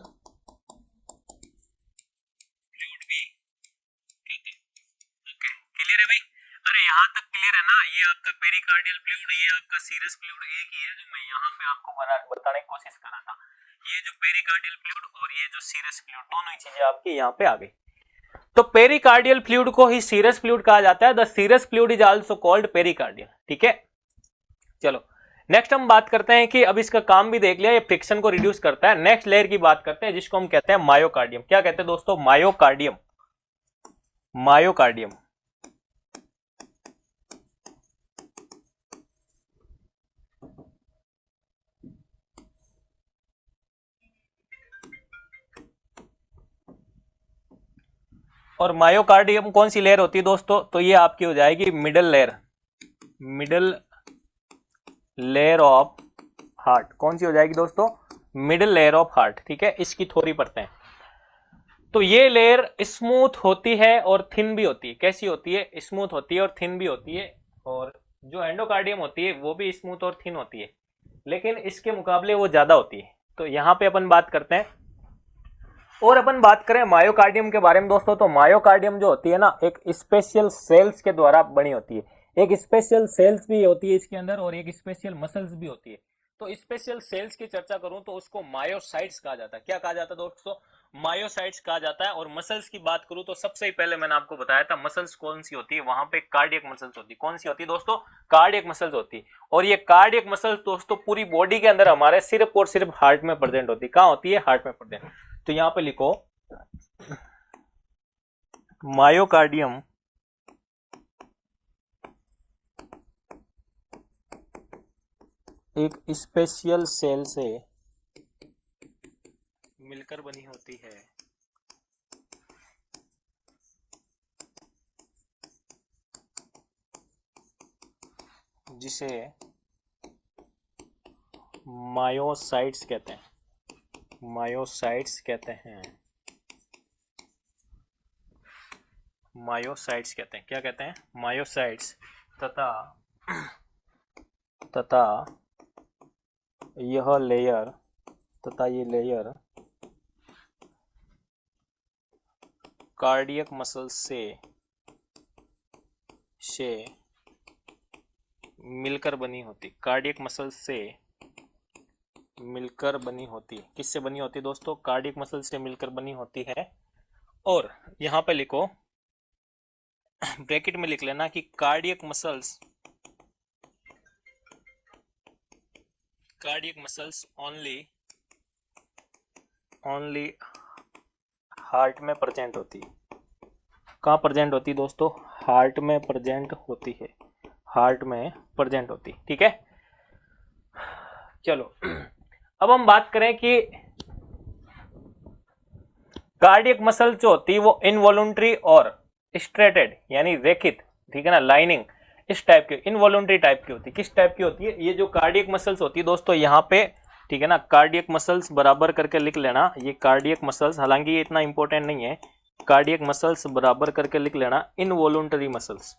क्लियर है भाई? अरे यहाँ तक क्लियर है ना? ये आपका पेरिकार्डियल फ्लूइड, ये आपका सीरस फ्लूइड एक ही है जो मैं यहाँ पे आपको बताने की कोशिश कर रहा था। ये जो पेरिकार्डियल फ्लूइड और ये जो सीरस फ्लूइड, दोनों ही चीजें आपकी यहाँ पे आ गई। तो पेरिकार्डियल फ्लूइड को ही सीरस फ्लूइड कहा जाता है। The serous fluid is also called pericardial. ठीक है, चलो नेक्स्ट हम बात करते हैं कि अब इसका काम भी देख लिया, ये फ्रिक्शन को रिड्यूस करता है। नेक्स्ट लेयर की बात करते हैं जिसको हम कहते हैं मायोकार्डियम। क्या कहते हैं दोस्तों? मायोकार्डियम। मायोकार्डियम और मायोकार्डियम कौन सी लेयर होती है दोस्तों? तो ये आपकी हो जाएगी middle layer. Middle layer of heart. कौन सी हो जाएगी दोस्तों? Middle layer of heart. ठीक है, इसकी थोड़ी परतें। तो ये लेयर स्मूथ होती है और थिन भी होती है। कैसी होती है? स्मूथ होती है और थिन भी होती है। और जो एंडोकार्डियम होती है वो भी स्मूथ और थिन होती है, लेकिन इसके मुकाबले वो ज्यादा होती है। तो यहां पे अपन बात करते हैं, और अपन बात करें मायोकार्डियम के बारे में दोस्तों, तो मायोकार्डियम जो होती है ना, एक स्पेशल सेल्स के द्वारा बनी होती है। एक स्पेशल सेल्स भी होती है इसके अंदर और एक स्पेशल मसल्स भी होती है। तो स्पेशल सेल्स की चर्चा करूं तो उसको मायोसाइट्स कहा जाता है। क्या कहा जाता है दोस्तों? मायोसाइट्स कहा जाता है। और मसल्स की बात करूं तो सबसे ही पहले मैंने आपको बताया था मसल्स कौन सी होती है, वहां पे कार्डियक मसल्स होती है। कौन सी होती है दोस्तों? कार्डियक मसल्स होती है। और ये कार्डियक मसल्स दोस्तों पूरी बॉडी के अंदर हमारे सिर्फ और सिर्फ हार्ट में प्रेजेंट होती है। कहां होती है? हार्ट में प्रेजेंट। तो यहां पे लिखो मायोकार्डियम एक स्पेशल सेल से मिलकर बनी होती है, जिसे मायोसाइट्स कहते हैं। मायोसाइट्स कहते हैं। मायोसाइट्स कहते हैं। क्या कहते हैं? मायोसाइट्स। तथा तथा यह लेयर तथा ये लेयर कार्डियक मसल से मिलकर बनी होती। कार्डियक मसल से मिलकर बनी होती। किससे बनी होती दोस्तों? कार्डियक मसल से मिलकर बनी होती है। और यहां पे लिखो, ब्रैकेट में लिख लेना कि कार्डियक मसल्स ओनली हार्ट में प्रेजेंट होती है। कहाँ प्रेजेंट होती है दोस्तों? हार्ट में प्रेजेंट होती है। हार्ट में प्रेजेंट होती। ठीक है, चलो अब हम बात करें कि कार्डियक मसल जो होती है वो इनवॉलुंटरी और स्ट्रेटेड यानी रेखित, ठीक है ना, लाइनिंग, इस टाइप की इनवॉलुंटरी टाइप की होती है। किस टाइप की होती है? ये जो कार्डियक मसल्स होती है दोस्तों यहाँ पे, ठीक है ना, कार्डियक मसल्स बराबर करके लिख लेना। ये कार्डियक मसल्स, हालांकि ये इतना इंपॉर्टेंट नहीं है, कार्डियक मसल्स बराबर करके लिख लेना। इनवॉलुंटरी मसल्स,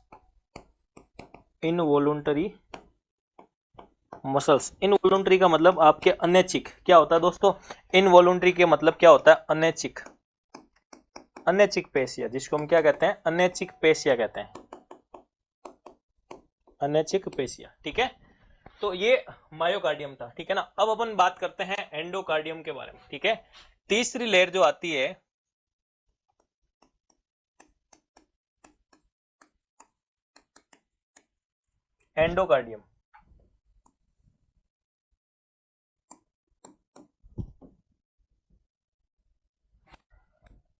इनवॉलुंटरी मसल्स। इनवॉलुंटरी का मतलब आपके अनैच्छिक। क्या होता है दोस्तों? इनवॉलुंटरी के मतलब क्या होता है? अनैच्छिक। अनैच्छिक पेशिया, जिसको हम क्या कहते हैं? अनैच्छिक पेशिया कहते हैं। अनैच्छिक पेशिया। ठीक है, तो ये मायोकार्डियम था। ठीक है ना, अब अपन बात करते हैं एंडोकार्डियम के बारे में। ठीक है, तीसरी लेयर जो आती है एंडोकार्डियम।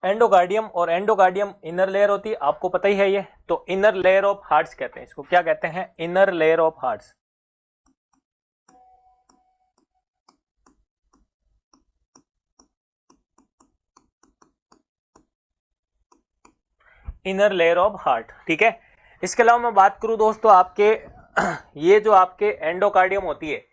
एंडोकार्डियम, और एंडोकार्डियम इनर लेयर होती है, आपको पता ही है ये। तो इनर लेयर ऑफ हार्ट्स कहते हैं इसको, क्या कहते हैं? Inner layer of hearts. Inner layer of heart, ठीक है। इसके अलावा मैं बात करूं दोस्तों आपके ये जो आपके एंडोकार्डियम होती है,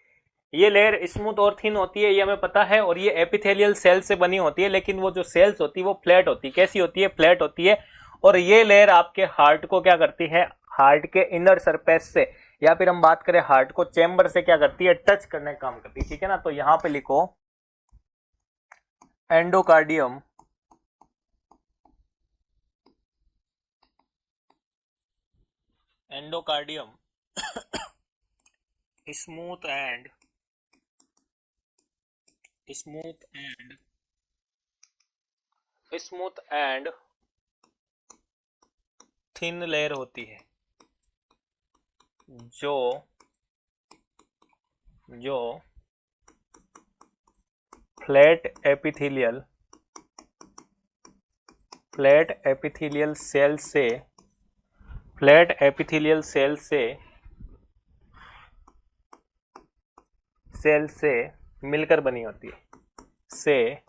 ये लेयर स्मूथ और थिन होती है, ये हमें पता है, और ये एपिथेलियल सेल से बनी होती है, लेकिन वो जो सेल्स होती है वो फ्लैट होती है। कैसी होती है? फ्लैट होती है। और ये लेयर आपके हार्ट को क्या करती है? हार्ट के इनर सरफेस से, या फिर हम बात करें हार्ट को चेंबर से, क्या करती है? टच करने का काम करती है, ठीक है ना। तो यहां पे लिखो endocardium endocardium smooth and smooth and smooth and thin layer होती है, जो जो फ्लैट एपिथेलियल सेल से मिलकर बनी होती है, से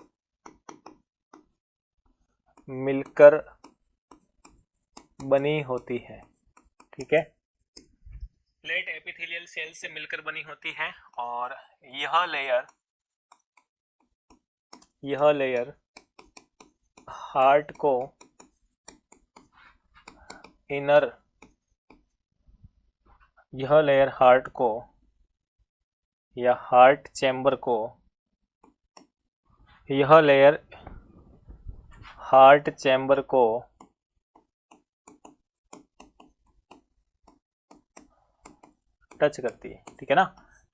मिलकर बनी होती है, ठीक है। फ्लैट एपिथेलियल सेल से मिलकर बनी होती है, और यह लेयर हार्ट को इनर यह लेयर हार्ट को या हार्ट चैम्बर को यह लेयर हार्ट चैम्बर को टच करती है, ठीक है ना।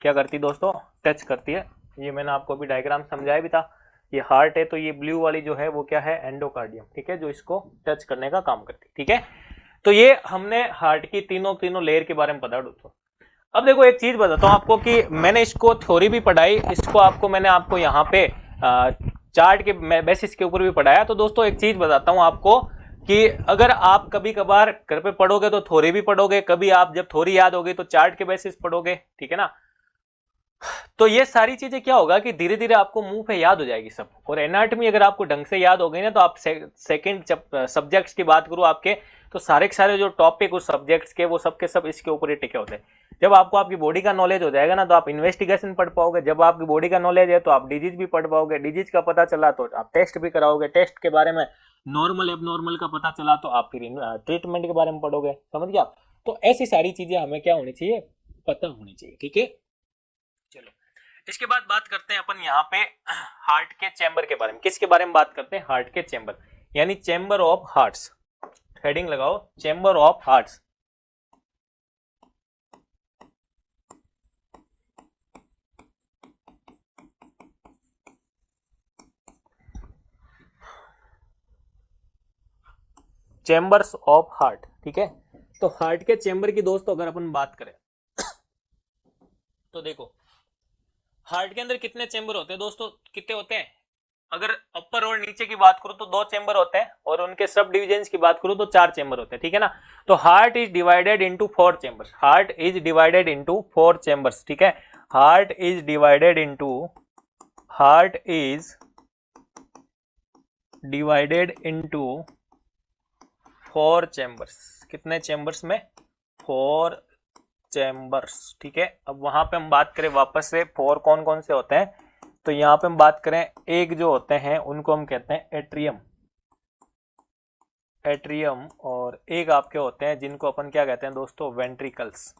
क्या करती है दोस्तों? टच करती है। ये मैंने आपको अभी डायग्राम समझाया भी था। ये हार्ट है, तो ये ब्लू वाली जो है वो क्या है? एंडोकार्डियम, ठीक है, जो इसको टच करने का काम करती है, ठीक है। तो ये हमने हार्ट की तीनों लेयर के बारे में पढ़ा दोस्तों। अब देखो एक चीज बताता हूँ आपको कि मैंने इसको थ्योरी भी पढ़ाई, इसको मैंने आपको यहाँ पे चार्ट के बेसिस के ऊपर भी पढ़ाया। तो दोस्तों एक चीज बताता हूँ आपको कि अगर आप कभी कभार घर पे पढ़ोगे तो थ्योरी भी पढ़ोगे, कभी आप जब थ्योरी याद होगी तो चार्ट के बेसिस पढ़ोगे, ठीक है ना। तो ये सारी चीजें क्या होगा कि धीरे धीरे आपको मुंह पे याद हो जाएगी सब। और एनाटॉमी अगर आपको ढंग से याद हो गई ना, तो आप सेकंड सब्जेक्ट्स की बात करूं आपके, तो सारे के सारे जो टॉपिक उस सब्जेक्ट्स के, वो सब के सब इसके ऊपर ही टिके होते हैं। जब आपको आपकी बॉडी का नॉलेज हो जाएगा ना, तो आप इन्वेस्टिगेशन पढ़ पाओगे। जब आपकी बॉडी का नॉलेज है तो आप डिजीज भी पढ़ पाओगे। डिजीज का पता चला तो आप टेस्ट भी कराओगे। टेस्ट के बारे में नॉर्मल एबनॉर्मल का पता चला तो आप फिर ट्रीटमेंट के बारे में पढ़ोगे। समझ गया आप? तो ऐसी सारी चीजें हमें क्या होनी चाहिए? पता होनी चाहिए, ठीक है। चलो इसके बाद बात करते हैं अपन यहाँ पे हार्ट के चैम्बर के बारे में। किसके बारे में बात करते हैं? हार्ट के चैम्बर, यानी चैम्बर ऑफ हार्ट्स। हेडिंग लगाओ, chamber of hearts. Chambers of heart, ठीक है। तो हार्ट के चैम्बर की दोस्तों अगर अपन बात करें तो देखो हार्ट के अंदर कितने चैम्बर होते हैं दोस्तों? कितने होते हैं? अगर अपर और नीचे की बात करूं तो 2 चैम्बर होते हैं, और उनके सब डिविजन्स की बात करूं तो 4 चैम्बर होते हैं, ठीक है ना। तो heart is divided into 4 chambers. Heart is divided into 4 chambers, ठीक है। Heart is divided into 4 chambers. कितने चैम्बर्स में? 4 चैम्बर्स, ठीक है। अब वहां पे हम बात करें वापस से 4 कौन कौन से होते हैं, तो यहां पे हम बात करें, एक जो होते हैं उनको हम कहते हैं एट्रियम, और एक आपके होते हैं जिनको अपन क्या कहते हैं दोस्तों? वेंट्रिकल्स।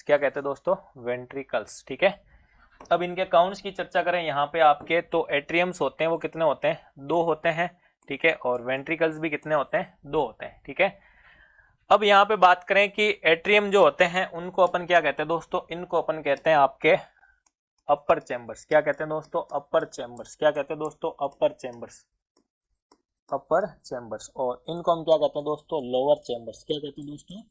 क्या कहते हैं दोस्तों? वेंट्रिकल्स, ठीक है। अब इनके काउंट्स की चर्चा करें यहाँ पे आपके, तो एट्रियम्स होते हैं वो कितने होते हैं? 2 होते हैं, ठीक है। और वेंट्रिकल्स भी कितने होते हैं? 2 होते हैं, ठीक है। अब यहाँ पे बात करें कि एट्रियम जो होते हैं उनको अपन क्या कहते हैं दोस्तों? इनको अपन कहते हैं आपके अपर चैम्बर्स। क्या कहते हैं दोस्तों? अपर चैम्बर्स। क्या कहते हैं दोस्तों? अपर चैम्बर्स। और इनको हम क्या कहते हैं दोस्तों? Lower chambers. क्या कहते हैं दोस्तों?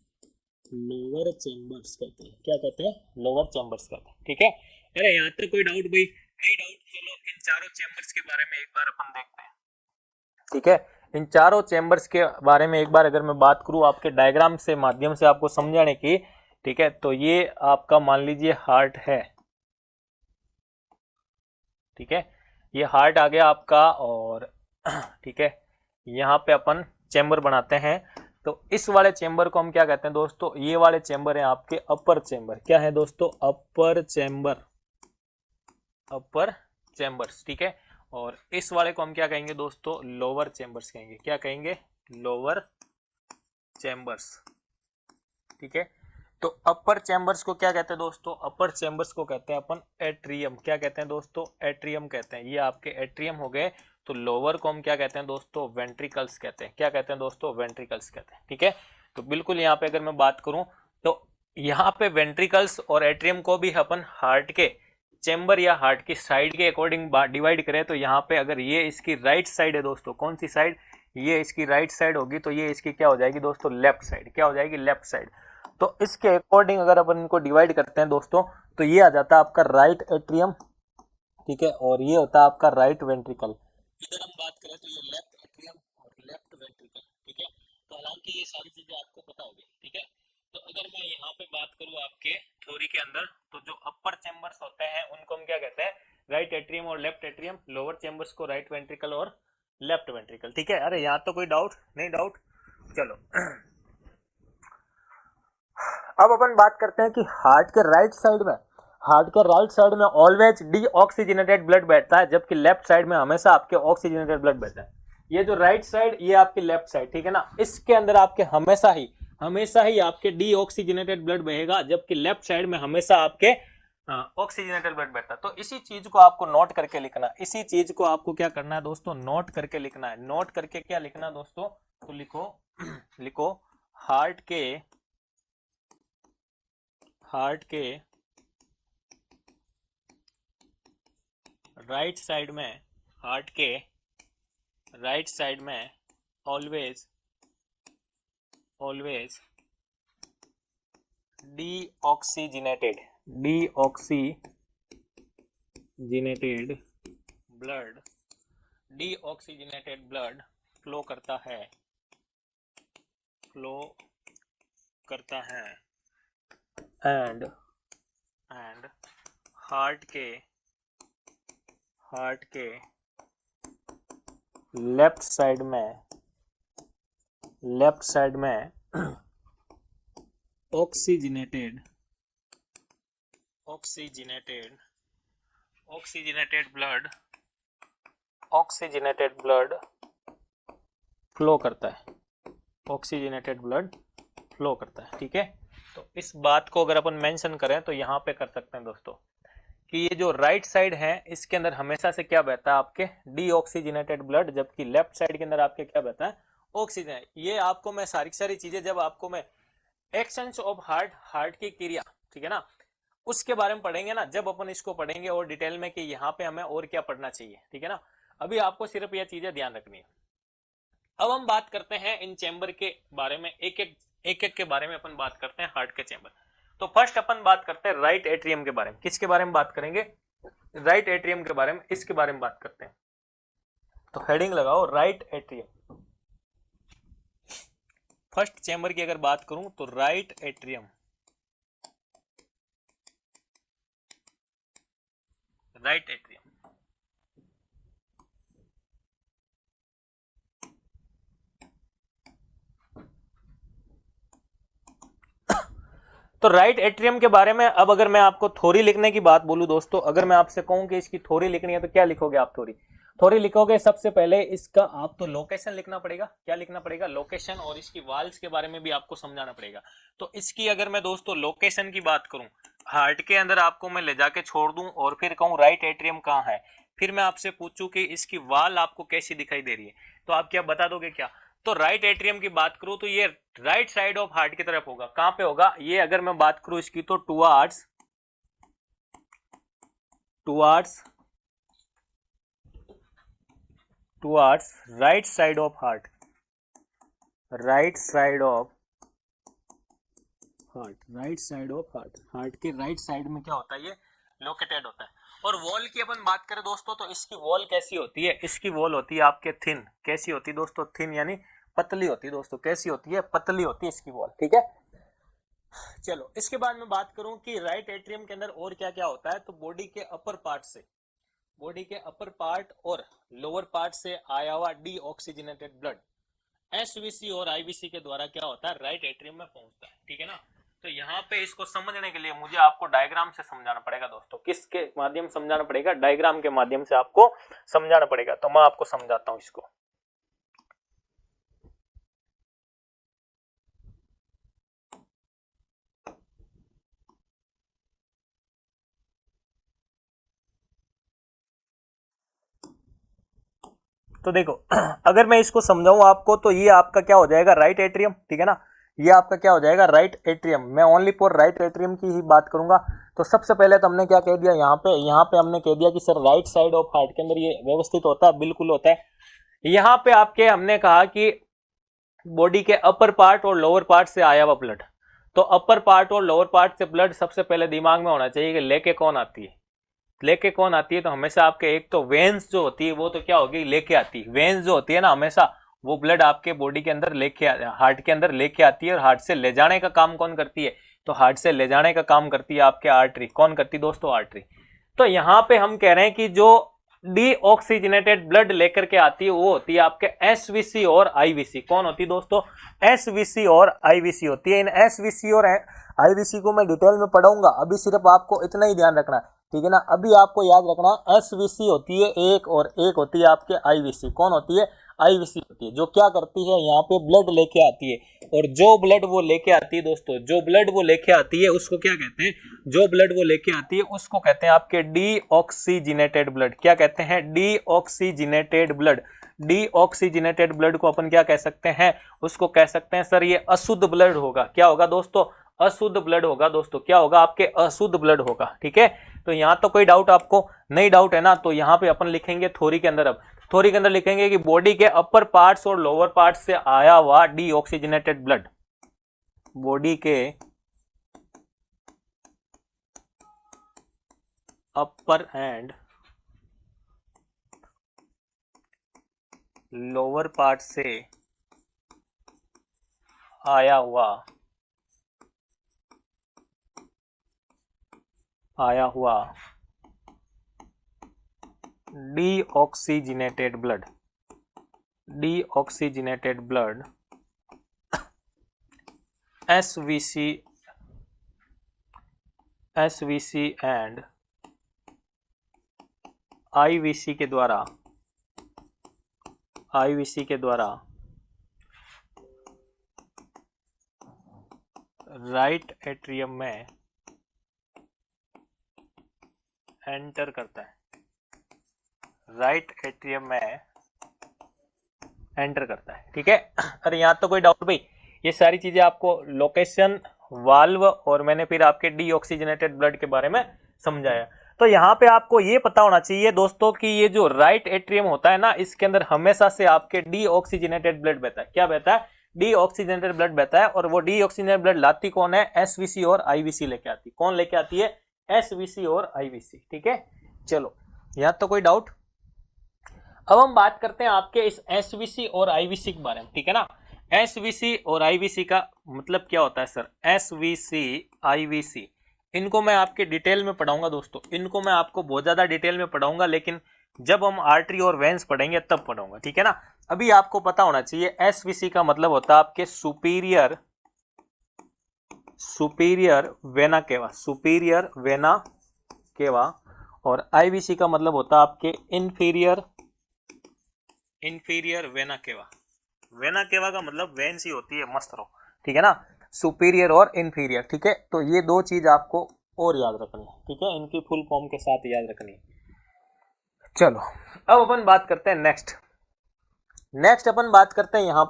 लोअर चैम्बर्स कहते हैं। क्या कहते हैं? लोअर चैम्बर्स कहते हैं, ठीक है। अरे यहाँ तक कोई डाउट भाई? नहीं डाउट? चलो इन चारों चैम्बर्स के बारे में एक बार अपन देखते हैं। ठीक है। इन चारों चेंबर्स के बारे में एक बार अगर मैं बात करूं आपके डायग्राम से माध्यम से आपको समझाने की, ठीक है, तो ये आपका मान लीजिए हार्ट है, ठीक है, ये हार्ट आ गया आपका, और ठीक है, यहाँ पे अपन चेंबर बनाते हैं। तो इस वाले चेंबर को हम क्या कहते हैं दोस्तों, ये वाले चेंबर है आपके अपर चेंबर। क्या है दोस्तों, अपर चेंबर, अपर चेंबर्स, ठीक है। और इस वाले को हम क्या कहेंगे दोस्तों, लोअर चेंबर्स कहेंगे। क्या कहेंगे, लोअर चेंबर्स, ठीक है। तो अपर चेंबर्स को क्या कहते हैं दोस्तों, अपर चेंबर्स को कहते हैं अपन एट्रियम। क्या कहते हैं दोस्तों, एट्रियम कहते हैं। ये आपके एट्रियम हो गए। तो लोअर को हम क्या कहते हैं दोस्तों, वेंट्रिकल्स कहते हैं। क्या कहते हैं दोस्तों, वेंट्रिकल्स कहते हैं, ठीक है। तो बिल्कुल यहाँ पे अगर मैं बात करूं तो यहाँ पे वेंट्रिकल्स और एट्रियम को भी अपन हार्ट के चेंबर या हार्ट की साइड के अकॉर्डिंग डिवाइड करें तो यहाँ पे अगर ये इसकी राइट साइड है दोस्तों, कौन सी साइड, ये इसकी राइट साइड होगी, तो ये इसकी क्या हो जाएगी दोस्तों, लेफ्ट साइड। क्या हो जाएगी, लेफ्ट साइड। तो इसके अकॉर्डिंग अगर अपन इनको डिवाइड करते हैं दोस्तों, तो ये आ जाता है आपका राइट एट्रियम, ठीक है, और ये होता है आपका राइट वेंट्रिकल। इधर हम बात करें तो ये लेफ्ट एट्रियम और लेफ्ट वेंट्रिकल, ठीक है। तो हालांकि ये सारी चीजें आपको पता होगी, ठीक है। तो अगर मैं यहाँ पे बात करूँ आपके थ्योरी के अंदर, तो जो अपर चेंबर्स होते हैं उनको हम क्या कहते हैं, राइट एट्रियम और लेफ्ट एट्रियम। लोअर चेंबर्स को राइट वेंट्रिकल और लेफ्ट वेंट्रिकल, ठीक है। अरे यहाँ तो कोई डाउट नहीं, डाउट, चलो। अब अपन बात करते हैं कि हार्ट के राइट साइड में, हार्ट के राइट साइड में ऑलवेज डीऑक्सीजनेटेड ब्लड बैठता है, जबकि लेफ्ट साइड में हमेशा आपके ऑक्सीजनेटेड ब्लड बैठता है। ये जो राइट साइड, ये आपकी लेफ्ट साइड, ठीक है ना, इसके अंदर आपके हमेशा ही आपके डीऑक्सीजनेटेड ब्लड बहेगा, जबकि लेफ्ट साइड में हमेशा आपके ऑक्सीजनेटेड ब्लड बैठता है। तो इसी चीज को आपको नोट करके लिखना, इसी चीज को आपको क्या करना है दोस्तों, नोट करके लिखना है। नोट करके क्या लिखना है दोस्तों, तो लिखो लिखो हार्ट के राइट साइड में, हार्ट के राइट साइड में always deoxygenated blood deoxygenated blood flow करता है एंड हार्ट के लेफ्ट साइड में ऑक्सीजनेटेड ब्लड फ्लो करता है, ऑक्सीजनेटेड ब्लड फ्लो करता है, ठीक है। तो इस बात को अगर अपन मेंशन करें तो यहाँ पे कर सकते हैं दोस्तों कि ये जो राइट साइड है इसके अंदर हमेशा से क्या बहता है, आपके डीऑक्सीजनेटेड ब्लड, जबकि लेफ्ट साइड के अंदर आपके क्या बहता है, ऑक्सीजन। ये आपको मैं सारी चीजें जब आपको मैं एक्शंस ऑफ हार्ट की क्रिया, ठीक है ना, उसके बारे में पढ़ेंगे ना, जब अपन इसको पढ़ेंगे और डिटेल में कि यहाँ पे हमें और क्या पढ़ना चाहिए, ठीक है ना। अभी आपको सिर्फ ये चीजें ध्यान रखनी है। अब हम बात करते हैं इन चैम्बर के बारे में, एक एक के बारे में अपन बात करते हैं हार्ट के चैम्बर। तो फर्स्ट अपन बात करते हैं राइट एट्रियम के बारे में। किसके बारे में बात करेंगे, राइट एट्रियम के बारे में, इसके बारे में बात करते हैं। तो हेडिंग लगाओ राइट एट्रियम। फर्स्ट चैम्बर की अगर बात करूं तो राइट एट्रियम, राइट एट्रियम। तो राइट एट्रियम के बारे में अब अगर मैं आपको थ्योरी लिखने की बात बोलूं दोस्तों, अगर मैं आपसे कहूं कि इसकी थ्योरी लिखनी है तो क्या लिखोगे आप, थ्योरी लिखोगे सबसे पहले इसका आप तो लोकेशन लिखना पड़ेगा। क्या लिखना पड़ेगा, लोकेशन, और इसकी वाल्स के बारे में भी आपको समझाना पड़ेगा। तो इसकी अगर मैं दोस्तों लोकेशन की बात करूं, हार्ट के अंदर आपको मैं ले जाके छोड़ दूं और फिर कहूं राइट एट्रियम कहां है, फिर मैं आपसे पूछूं कि इसकी वाल आपको कैसी दिखाई दे रही है, तो आप क्या बता दोगे क्या। तो राइट एट्रियम की बात करूं तो ये राइट साइड ऑफ हार्ट की तरफ होगा। कहां पे होगा ये, अगर मैं बात करूं इसकी तो towards right side of heart, right side of heart के राइट साइड में क्या होता है, ये लोकेटेड होता है। और वॉल की अपन बात करें दोस्तों तो इसकी वॉल कैसी होती है, इसकी वॉल होती है आपके थिन, कैसी होती है दोस्तों, थिन यानी पतली होती है दोस्तों, कैसी होती है, पतली होती है इसकी वॉल, ठीक है। चलो इसके बाद मैं बात करूं कि राइट एट्रियम के अंदर और क्या क्या होता है, तो बॉडी के अपर पार्ट से, बॉडी के अपर पार्ट और लोअर पार्ट से आया हुआ डीऑक्सीजनेटेड ब्लड एसवीसी और आईवीसी के द्वारा क्या होता है, राइट एट्रियम में पहुंचता है, ठीक है ना। तो यहाँ पे इसको समझने के लिए मुझे आपको डायग्राम से समझाना पड़ेगा दोस्तों, किसके माध्यम से समझाना पड़ेगा, डायग्राम के माध्यम से आपको समझाना पड़ेगा। तो मैं आपको समझाता हूं इसको। तो देखो अगर मैं इसको समझाऊं आपको तो ये आपका क्या हो जाएगा, राइट एट्रियम, ठीक है ना। ये आपका क्या हो जाएगा, राइट एट्रियम। मैं ओनली फॉर राइट एट्रियम की ही बात करूंगा। तो सबसे पहले तो हमने क्या कह दिया, यहाँ पे हमने कह दिया कि sir right side of heart के अंदर ये व्यवस्थित होता है, बिल्कुल होता है। यहाँ पे आपके हमने कहा कि बॉडी के अपर पार्ट और लोअर पार्ट से आया हुआ ब्लड, तो अपर पार्ट और लोअर पार्ट से ब्लड सबसे पहले दिमाग में होना चाहिए कि लेके कौन आती है, लेके कौन आती है। तो हमेशा आपके एक तो वेन्स जो होती है वो तो क्या होगी, लेके आती है। वेन्स जो होती है ना, हमेशा वो ब्लड आपके बॉडी के अंदर लेके, हार्ट के अंदर लेके आती है। और हार्ट से ले जाने का काम कौन करती है, तो हार्ट से ले जाने का काम करती है आपके आर्टरी। कौन करती है दोस्तों, आर्टरी। तो यहाँ पे हम कह रहे हैं कि जो डीऑक्सीजनेटेड ब्लड लेकर के आती है वो होती है आपके एसवीसी और आईवीसी। कौन होती है दोस्तों, एसवीसी और आईवीसी होती है। इन एसवीसी और आईवीसी को मैं डिटेल में पढ़ाऊंगा, अभी सिर्फ आपको इतना ही ध्यान रखना है, ठीक है ना। अभी आपको याद रखना एसवीसी होती है एक और एक होती है आपके आईवीसी। कौन होती है, आईवीसी होती है, जो क्या करती है, यहाँ पे ब्लड लेके आती है। और जो ब्लड वो लेके आती है दोस्तों, जो ब्लड वो लेके आती है उसको क्या कहते हैं, जो ब्लड वो लेके आती है उसको कहते हैं आपके डीऑक्सीजनेटेड ब्लड। क्या कहते हैं, डीऑक्सीजनेटेड ब्लड। डीऑक्सीजनेटेड ब्लड को अपन क्या कह सकते हैं, उसको कह सकते हैं सर ये अशुद्ध ब्लड होगा। क्या होगा दोस्तों, अशुद्ध ब्लड होगा दोस्तों। क्या होगा, आपके अशुद्ध ब्लड होगा, ठीक है। तो यहाँ तो कोई डाउट आपको नहीं, डाउट है ना। तो यहाँ पे अपन लिखेंगे थ्योरी के अंदर, अब थ्योरी के अंदर लिखेंगे कि बॉडी के अपर पार्ट्स और लोअर पार्ट्स से आया हुआ डीऑक्सीजनेटेड ब्लड, बॉडी के अपर एंड लोअर पार्ट से आया हुआ deoxygenated blood, deoxygenated blood SVC and IVC के द्वारा राइट एट्रियम में एंटर करता है, राइट एट्रियम में एंटर करता है, ठीक है। अरे यहाँ तो कोई डाउट भाई, ये सारी चीजें आपको लोकेशन, वाल्व और मैंने फिर आपके डीऑक्सीजनेटेड ब्लड के बारे में समझाया। तो यहाँ पे आपको ये पता होना चाहिए दोस्तों कि ये जो राइट एट्रियम होता है ना, इसके अंदर हमेशा से आपके डीऑक्सीजनेटेड ब्लड बहता है। क्या बहता है, डीऑक्सीजनेटेड ब्लड बहता है। और वो डीऑक्सीजनेटेड ब्लड लाती कौन है, एसवीसी और आईवीसी लेके आती। कौन लेके आती है, एसवीसी और आईवीसी, ठीक है। चलो यहाँ तो कोई डाउट। अब हम बात करते हैं आपके इस एसवीसी और आईवीसी के बारे में, ठीक है ना। एसवीसी और आईवीसी का मतलब क्या होता है सर, एसवीसी आईवीसी, इनको मैं आपके डिटेल में पढ़ाऊंगा दोस्तों। इनको मैं आपको बहुत ज्यादा डिटेल में पढ़ाऊंगा, लेकिन जब हम आर्टरी और वेन्स पढ़ेंगे तब पढ़ाऊंगा, ठीक है ना। अभी आपको पता होना चाहिए एसवीसी का मतलब होता है आपके superior vena cava, superior vena cava. और आईवीसी का मतलब होता है आपके inferior vena cava. Vena cava का मतलब वेन्स ही होती है, मस्त रहो, ठीक है ना। सुपीरियर और इंफीरियर, ठीक है। तो ये दो चीज आपको और याद रखनी है, ठीक है, इनकी फुल फॉर्म के साथ याद रखनी है। चलो अब अपन बात करते हैं नेक्स्ट अपन बात करते हैं यहाँ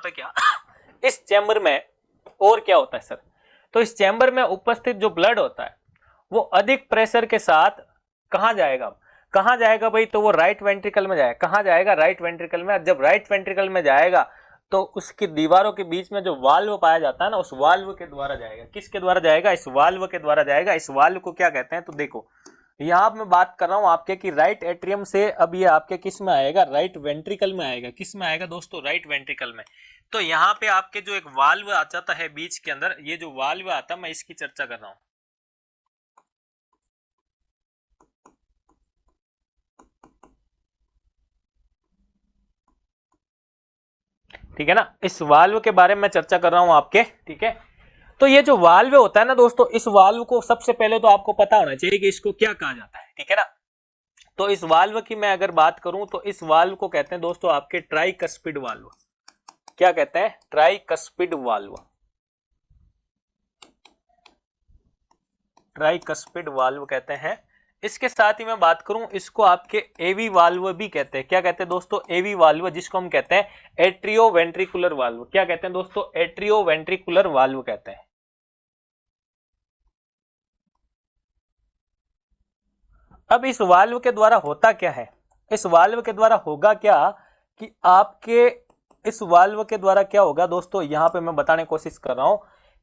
पे क्या इस चैम्बर में और क्या होता है सर। तो इस चैम्बर में उपस्थित जो ब्लड होता है वो अधिक प्रेशर के साथ कहाँ जाएगा भाई, तो वो राइट वेंट्रिकल में जाएगा। कहाँ जाएगा, राइट वेंट्रिकल में। जब राइट वेंट्रिकल में जाएगा तो उसकी दीवारों के बीच में जो वाल्व पाया जाता है ना, उस वाल्व के द्वारा जाएगा। किसके द्वारा जाएगा? इस वाल्व के द्वारा जाएगा। इस वाल्व को क्या कहते हैं? तो देखो यहां मैं बात कर रहा हूं आपके कि राइट एट्रियम से अब ये आपके किस में आएगा? राइट वेंट्रिकल में आएगा। किस में आएगा दोस्तों? राइट वेंट्रिकल में। तो यहाँ पे आपके जो एक वाल्व आ जाता है बीच के अंदर, ये जो वाल्व आता है मैं इसकी चर्चा कर रहा हूं। ठीक है ना, इस वाल्व के बारे में मैं चर्चा कर रहा हूं आपके। ठीक है, तो ये जो वाल्व होता है ना दोस्तों, इस वाल्व को सबसे पहले तो आपको पता होना चाहिए कि इसको क्या कहा जाता है। ठीक है ना, तो इस वाल्व की मैं अगर बात करूं तो इस वाल्व को कहते हैं दोस्तों आपके ट्राइकस्पिड वाल्व। क्या कहते हैं? Tricuspid valve. ट्राइकस्पिड वाल्व कहते हैं। इसके साथ ही मैं बात करूं, इसको आपके एवी वाल्व भी कहते हैं। क्या कहते हैं दोस्तों? एवी वाल्व, जिसको हम कहते हैं एट्रियो वेंट्रिकुलर वाल्व। क्या कहते हैं दोस्तों? एट्रियो वेंट्रिकुलर वाल्व कहते हैं। अब इस वाल्व के द्वारा होता क्या है? इस वाल्व के द्वारा होगा क्या कि आपके इस वाल्व के द्वारा क्या होगा दोस्तों, यहां पे मैं बताने की कोशिश कर रहा हूं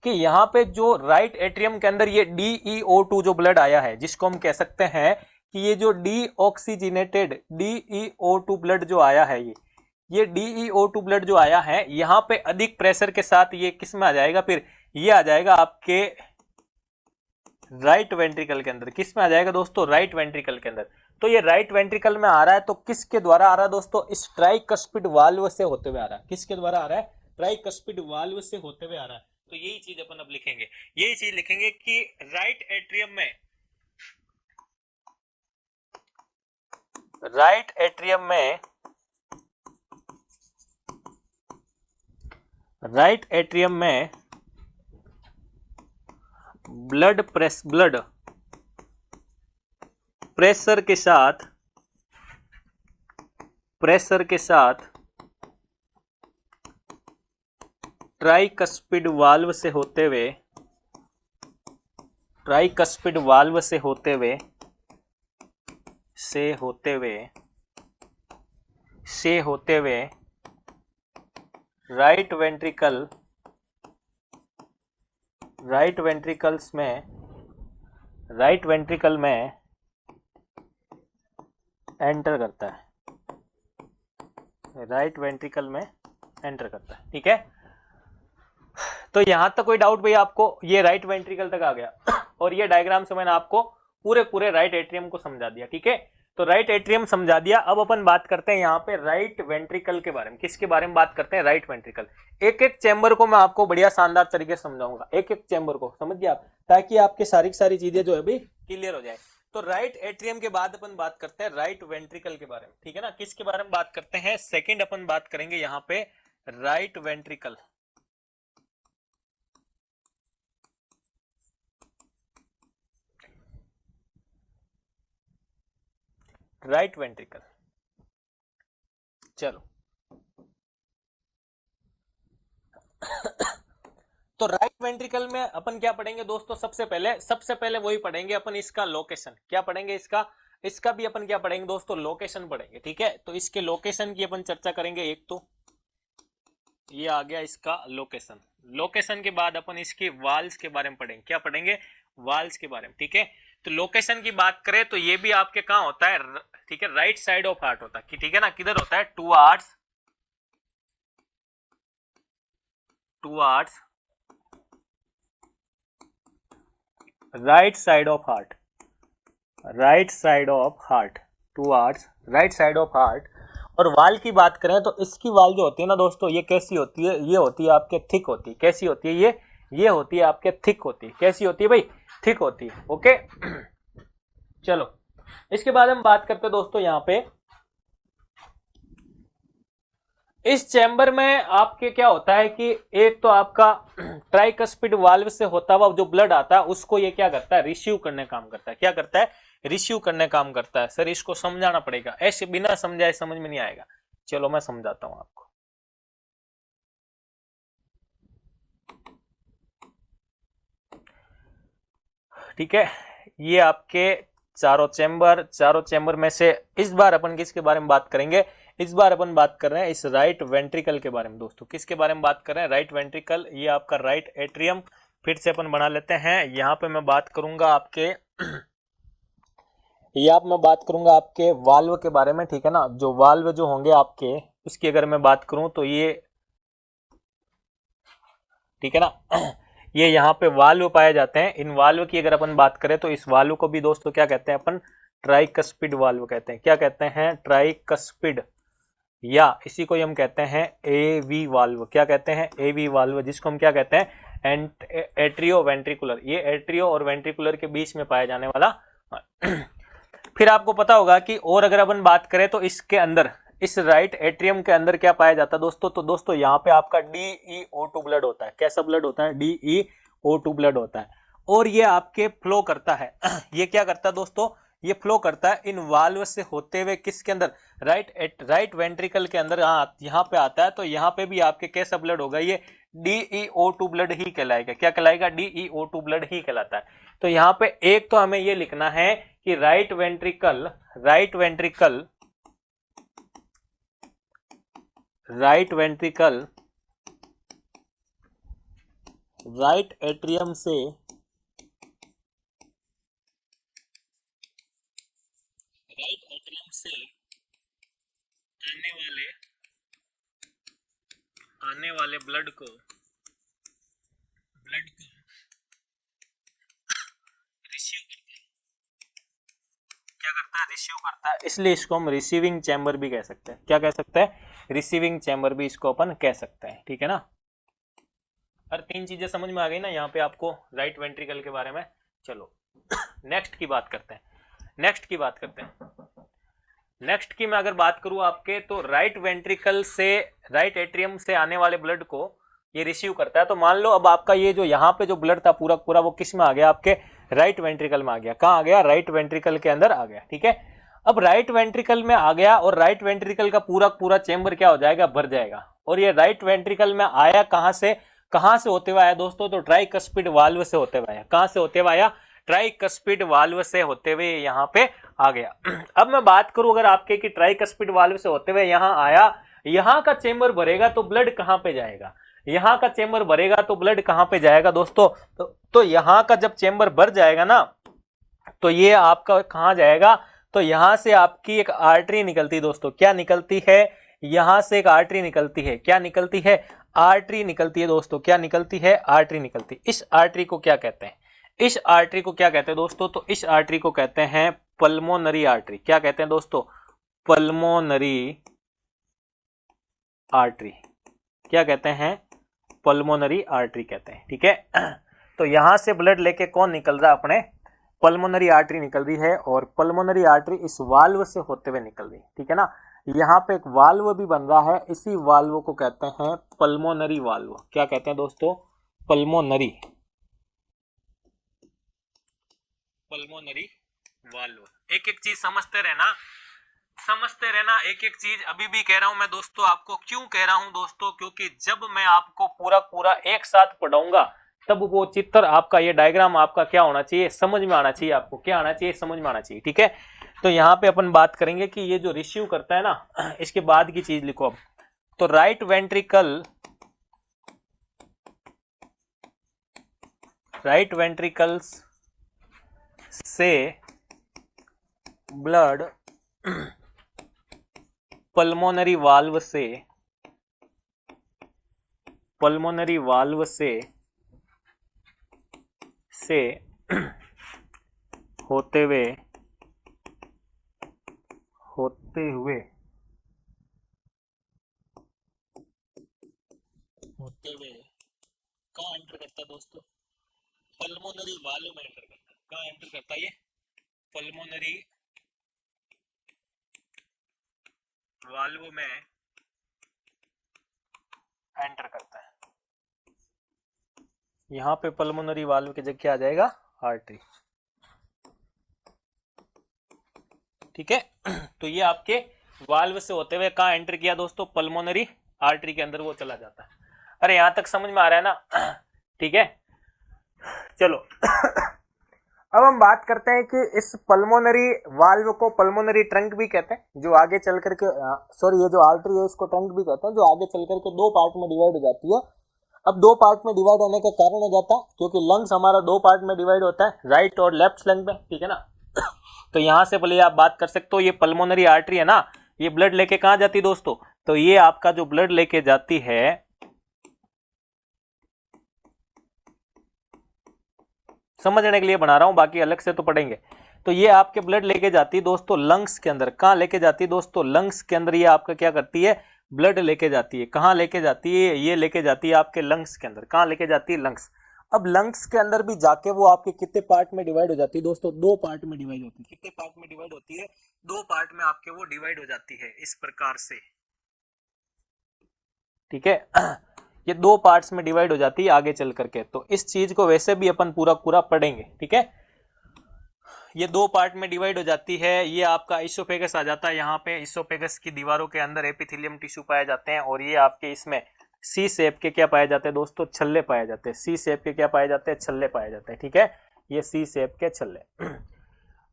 कि यहां पे जो राइट एट्रियम के अंदर ये DeO2 जो ब्लड आया है, जिसको हम कह सकते हैं कि ये जो डीऑक्सीजिनेटेड DeO2 ब्लड जो आया है, ये DeO2 ब्लड जो आया है, यहां पे अधिक प्रेशर के साथ ये किस में आ जाएगा? फिर ये आ जाएगा आपके राइट वेंट्रिकल के अंदर। किस में आ जाएगा दोस्तों? राइट वेंट्रिकल के अंदर। तो ये राइट वेंट्रिकल में आ रहा है, तो किसके द्वारा आ रहा है दोस्तों? इस ट्राइकस्पिड वाल्व से होते हुए आ रहा है। किसके द्वारा आ रहा है? ट्राइकस्पिड वाल्व से होते हुए आ रहा है। तो यही चीज अपन अब लिखेंगे, यही चीज लिखेंगे कि राइट एट्रियम में, राइट एट्रियम में, राइट एट्रियम में ब्लड प्रेशर के साथ, ट्राइकस्पिड वाल्व से होते हुए, ट्राइकस्पिड वाल्व से होते हुए राइट वेंट्रिकल में एंटर करता है। राइट वेंट्रिकल में एंटर करता है। ठीक है, तो यहां तक कोई डाउट भैया आपको? ये राइट वेंट्रिकल तक आ गया और ये डायग्राम से मैंने आपको पूरे राइट एट्रियम को समझा दिया। ठीक है, तो राइट एट्रियम समझा दिया। अब अपन बात करते हैं यहाँ पे राइट वेंट्रिकल के बारे में। किसके बारे में बात करते हैं? Right ventricle. एक एक चैम्बर को मैं आपको बढ़िया शानदार तरीके से समझाऊंगा। एक एक चैम्बर को समझ गए आप, ताकि आपके सारी चीजें जो है अभी क्लियर हो जाए। तो राइट एट्रियम के बाद अपन बात करते हैं राइट वेंट्रिकल के बारे में। ठीक है ना, किसके बारे में बात करते हैं? सेकेंड अपन बात करेंगे यहाँ पे राइट वेंट्रिकल। राइट वेंट्रिकल, चलो तो राइट वेंट्रिकल में अपन क्या पढ़ेंगे दोस्तों? सबसे पहले वही पढ़ेंगे अपन, इसका लोकेशन। क्या पढ़ेंगे? इसका भी अपन क्या पढ़ेंगे दोस्तों? लोकेशन पढ़ेंगे। ठीक है, तो इसके लोकेशन की अपन चर्चा करेंगे। एक तो ये आ गया इसका लोकेशन। लोकेशन के बाद अपन इसकी वाल्स के बारे में पढ़ेंगे। क्या पढ़ेंगे? वाल्स के बारे में। ठीक है, तो लोकेशन की बात करें तो ये भी आपके कहां होता है? ठीक है, राइट साइड ऑफ हार्ट होता है। ठीक है ना, किधर होता है? Towards right side of heart, towards right side of heart. और वाल की बात करें तो इसकी वाल जो होती है ना दोस्तों, ये कैसी होती है? ये होती है आपके थिक होती है। कैसी होती है? ये होती है आपके थिक होती है। कैसी होती है भाई? थिक होती है। ओके चलो, इसके बाद हम बात करते हैं दोस्तों यहाँ पे इस चैम्बर में आपके क्या होता है कि एक तो आपका ट्राइकस्पिड वाल्व से होता हुआ जो ब्लड आता है उसको ये क्या करता है? रिसीव करने काम करता है। क्या करता है? रिसीव करने काम करता है। सर इसको समझाना पड़ेगा, ऐसे बिना समझाए समझ में नहीं आएगा। चलो मैं समझाता हूं आपको। ठीक है, ये आपके चारों चैम्बर में से इस बार अपन किसके बारे में बात करेंगे? इस बार अपन बात कर रहे हैं इस राइट वेंट्रिकल के बारे में दोस्तों। किसके बारे में बात कर रहे हैं? राइट वेंट्रिकल, ये आपका राइट एट्रियम। फिर से अपन बना लेते हैं। यहाँ पे मैं बात करूंगा आपके आपके वाल्व के बारे में, ठीक है ना। जो वाल्व जो होंगे आपके, उसकी अगर मैं बात करूं तो ये, ठीक है ना, ये यहाँ पे वाल्व पाए जाते हैं। इन वाल्व की अगर अपन बात करें तो इस वाल्व को भी दोस्तों क्या कहते हैं अपन? ट्राइकस्पिड वाल्व कहते हैं। क्या कहते हैं? ट्राइकस्पिड, या इसी को हम कहते हैं एवी वाल्व। क्या कहते हैं? एवी वाल्व, जिसको हम क्या कहते हैं? Atrio ventricular. ये एट्रियो और वेंट्रिकुलर के बीच में पाया जाने वाला। फिर आपको पता होगा कि और अगर अपन बात करें तो इसके अंदर, इस राइट एट्रियम के अंदर क्या पाया जाता है दोस्तों? तो दोस्तों यहाँ पे आपका DeO2 ब्लड होता है। कैसा ब्लड होता है? DeO2 ब्लड होता है। और ये आपके फ्लो करता है ये क्या करता है दोस्तों? ये फ्लो करता है इन वाल्व से होते हुए किसके अंदर? राइट वेंट्रिकल के अंदर। यहाँ पे आता है, तो यहाँ पे भी आपके कैसा ब्लड होगा? ये DeO2 ब्लड ही कहलाएगा। क्या कहलाएगा? DeO2 ब्लड ही कहलाता है। तो यहाँ पे एक तो हमें ये लिखना है कि राइट वेंट्रिकल राइट एट्रियम से आने वाले ब्लड को रिसीव करता है। क्या करता है? रिसीव करता है। इसलिए इसको हम रिसीविंग चैम्बर भी कह सकते हैं। क्या कह सकते हैं? रिसीविंग चैम्बर भी इसको अपन कह सकते हैं, ठीक है ना। हर तीन चीजें समझ में आ गई ना यहाँ पे आपको राइट वेंट्रिकल के बारे में। चलो नेक्स्ट की बात करते हैं। नेक्स्ट की मैं अगर बात करूं आपके, तो राइट वेंट्रिकल से, राइट एट्रियम से आने वाले ब्लड को ये रिसीव करता है। तो मान लो अब आपका ये जो यहाँ पे जो ब्लड था पूरा पूरा, वो किस में आ गया? आपके राइट वेंट्रिकल में आ गया। कहाँ आ गया? राइट वेंट्रिकल के अंदर आ गया, ठीक है। अब राइट वेंट्रिकल में आ गया और राइट वेंट्रिकल का पूरा पूरा चेंबर क्या हो जाएगा? भर जाएगा। और ये राइट वेंट्रिकल में आया कहाँ से होते हुए आया दोस्तों? तो ट्राइकस्पिड वाल्व से होते हुए आया। कहाँ से होते हुए आया? ट्राइकस्पिड वाल्व से होते हुए यहाँ पे आ गया। अब मैं बात करूं अगर आपके कि ट्राइकस्पिड वाल्व से होते हुए यहाँ आया, यहाँ का चेंबर भरेगा तो ब्लड कहाँ पे जाएगा? यहाँ का चेंबर भरेगा तो ब्लड कहाँ पे जाएगा दोस्तों? तो यहाँ का जब चेंबर भर जाएगा ना, तो ये आपका कहाँ जाएगा? तो यहाँ से आपकी एक आर्टरी निकलती है दोस्तों। क्या निकलती है? यहाँ से एक आर्टरी निकलती है। क्या निकलती है? आर्टरी निकलती है दोस्तों। क्या निकलती है? आर्टरी निकलती है। इस आर्टरी को क्या कहते हैं? इस आर्टरी को क्या कहते हैं दोस्तों? तो इस आर्टरी को कहते हैं पल्मोनरी आर्टरी। क्या कहते हैं दोस्तों? Pulmonary artery. क्या कहते हैं? पल्मोनरी आर्टरी कहते हैं, ठीक है। तो यहां से ब्लड लेके कौन निकल रहा है? अपने पल्मोनरी आर्टरी निकल रही है, और पल्मोनरी आर्टरी इस वाल्व से होते हुए निकल रही है, ठीक है ना। यहाँ पे एक वाल्व भी बन रहा है, इसी वाल्व को कहते हैं पल्मोनरी वाल्व। क्या कहते हैं दोस्तों? Pulmonary valve. एक एक चीज समझते रहना, एक एक चीज अभी भी कह रहा हूं मैं दोस्तों आपको। क्यों कह रहा हूं दोस्तों? क्योंकि जब मैं आपको पूरा पूरा एक साथ पढ़ाऊंगा, तब वो चित्र आपका, ये डायग्राम आपका क्या होना चाहिए? समझ में आना चाहिए। आपको क्या आना चाहिए? समझ में आना चाहिए, ठीक है। तो यहाँ पे अपन बात करेंगे कि ये जो रिसीव करता है ना, इसके बाद की चीज लिखो अब। तो राइट वेंट्रिकल्स से ब्लड पल्मोनरी वाल्व से होते हुए कहाँ एंटर करता है दोस्तों? पल्मोनरी वाल्व में एंटर करता है। कहाँ एंटर करता है? ये पल्मोनरी वाल्व में एंटर करता है। यहाँ पे पल्मोनरी वाल्व की जगह क्या आ जाएगा? आर्टरी, ठीक है। तो ये आपके वाल्व से होते हुए कहाँ एंटर किया दोस्तों? पल्मोनरी आर्टरी के अंदर वो चला जाता है। अरे यहां तक समझ में आ रहा है ना? ठीक है, चलो अब हम बात करते हैं कि इस पल्मोनरी वाल्व को पल्मोनरी ट्रंक भी कहते हैं, जो आगे चल करके सॉरी ये जो आर्टरी है इसको ट्रंक भी कहते हैं, जो आगे चल करके दो पार्ट में डिवाइड हो जाती है। अब दो पार्ट में डिवाइड होने का कारण हो जाता है क्योंकि लंग्स हमारा दो पार्ट में डिवाइड होता है, राइट और लेफ्ट लंग में, ठीक है ना। तो यहां से पहले आप बात कर सकते हो, ये पल्मोनरी आर्टरी है ना, ये ब्लड लेके कहां जाती है दोस्तों, तो ये आपका जो ब्लड लेके जाती है, समझने के लिए बना रहा हूं, बाकी अलग से तो पढ़ेंगे। तो ये आपके ब्लड लेके जाती है दोस्तों लंग्स के अंदर। कहां लेके जाती है दोस्तों, लंग्स के अंदर। ये आपका क्या करती है, ब्लड लेके जाती है। कहां लेके जाती है, ये लेके जाती है आपके लंग्स के अंदर। कहां लेके जाती है, लंग्स। अब लंग्स के अंदर भी जाके वो आपके कितने पार्ट में डिवाइड हो जाती है दोस्तों, दो पार्ट में डिवाइड होती है। कितने पार्ट में डिवाइड होती है, दो पार्ट में आपके वो डिवाइड हो जाती है इस प्रकार से, ठीक है। ये दो पार्ट्स में डिवाइड हो जाती है आगे चल करके। तो इस चीज को वैसे भी अपन पूरा पूरा पढ़ेंगे, ठीक है। ये दो पार्ट में डिवाइड हो जाती है। ये आपका इसोफेगस आ जाता है, यहाँ पे इसोफेगस की दीवारों के अंदर एपिथेलियम टिश्यू पाए जाते हैं, और ये आपके इसमें सी शेप के क्या पाए जाते हैं दोस्तों, छल्ले पाए जाते हैं। सी शेप के क्या पाए जाते हैं, छल्ले पाए जाते हैं, ठीक है। ये सी शेप के छल्ले।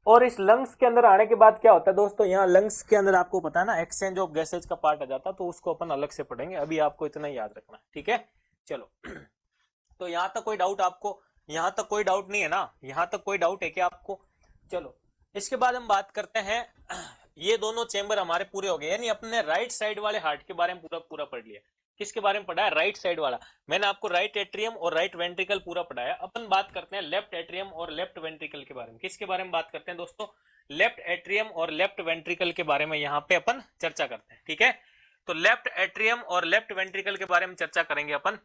और इस लंग्स के अंदर आने के बाद क्या होता है दोस्तों, यहाँ लंग्स के अंदर आपको पता है ना एक्सचेंज ऑफ गैसेज का पार्ट आ जाता है, तो उसको अपन अलग से पढ़ेंगे, अभी आपको इतना याद रखना, ठीक है। चलो, तो यहाँ तक कोई डाउट आपको, यहाँ तक कोई डाउट नहीं है ना, यहाँ तक कोई डाउट है क्या आपको। चलो, इसके बाद हम बात करते हैं, ये दोनों चेंबर हमारे पूरे हो गए, यानी अपने राइट साइड वाले हार्ट के बारे में पूरा पूरा पढ़ लिया। किसके बारे में पढ़ा है, राइट साइड वाला। मैंने आपको राइट एट्रियम और राइट वेंट्रिकल पूरा पढ़ाया। अपन बात करते हैं लेफ्ट एट्रियम और लेफ्ट वेंट्रिकल के बारे में। किसके बारे में बात करते हैं दोस्तों, लेफ्ट एट्रियम और लेफ्ट वेंट्रिकल के बारे में यहाँ पे अपन चर्चा करते हैं, ठीक है। तो लेफ्ट एट्रियम और लेफ्ट वेंट्रिकल के बारे में चर्चा करेंगे अपन,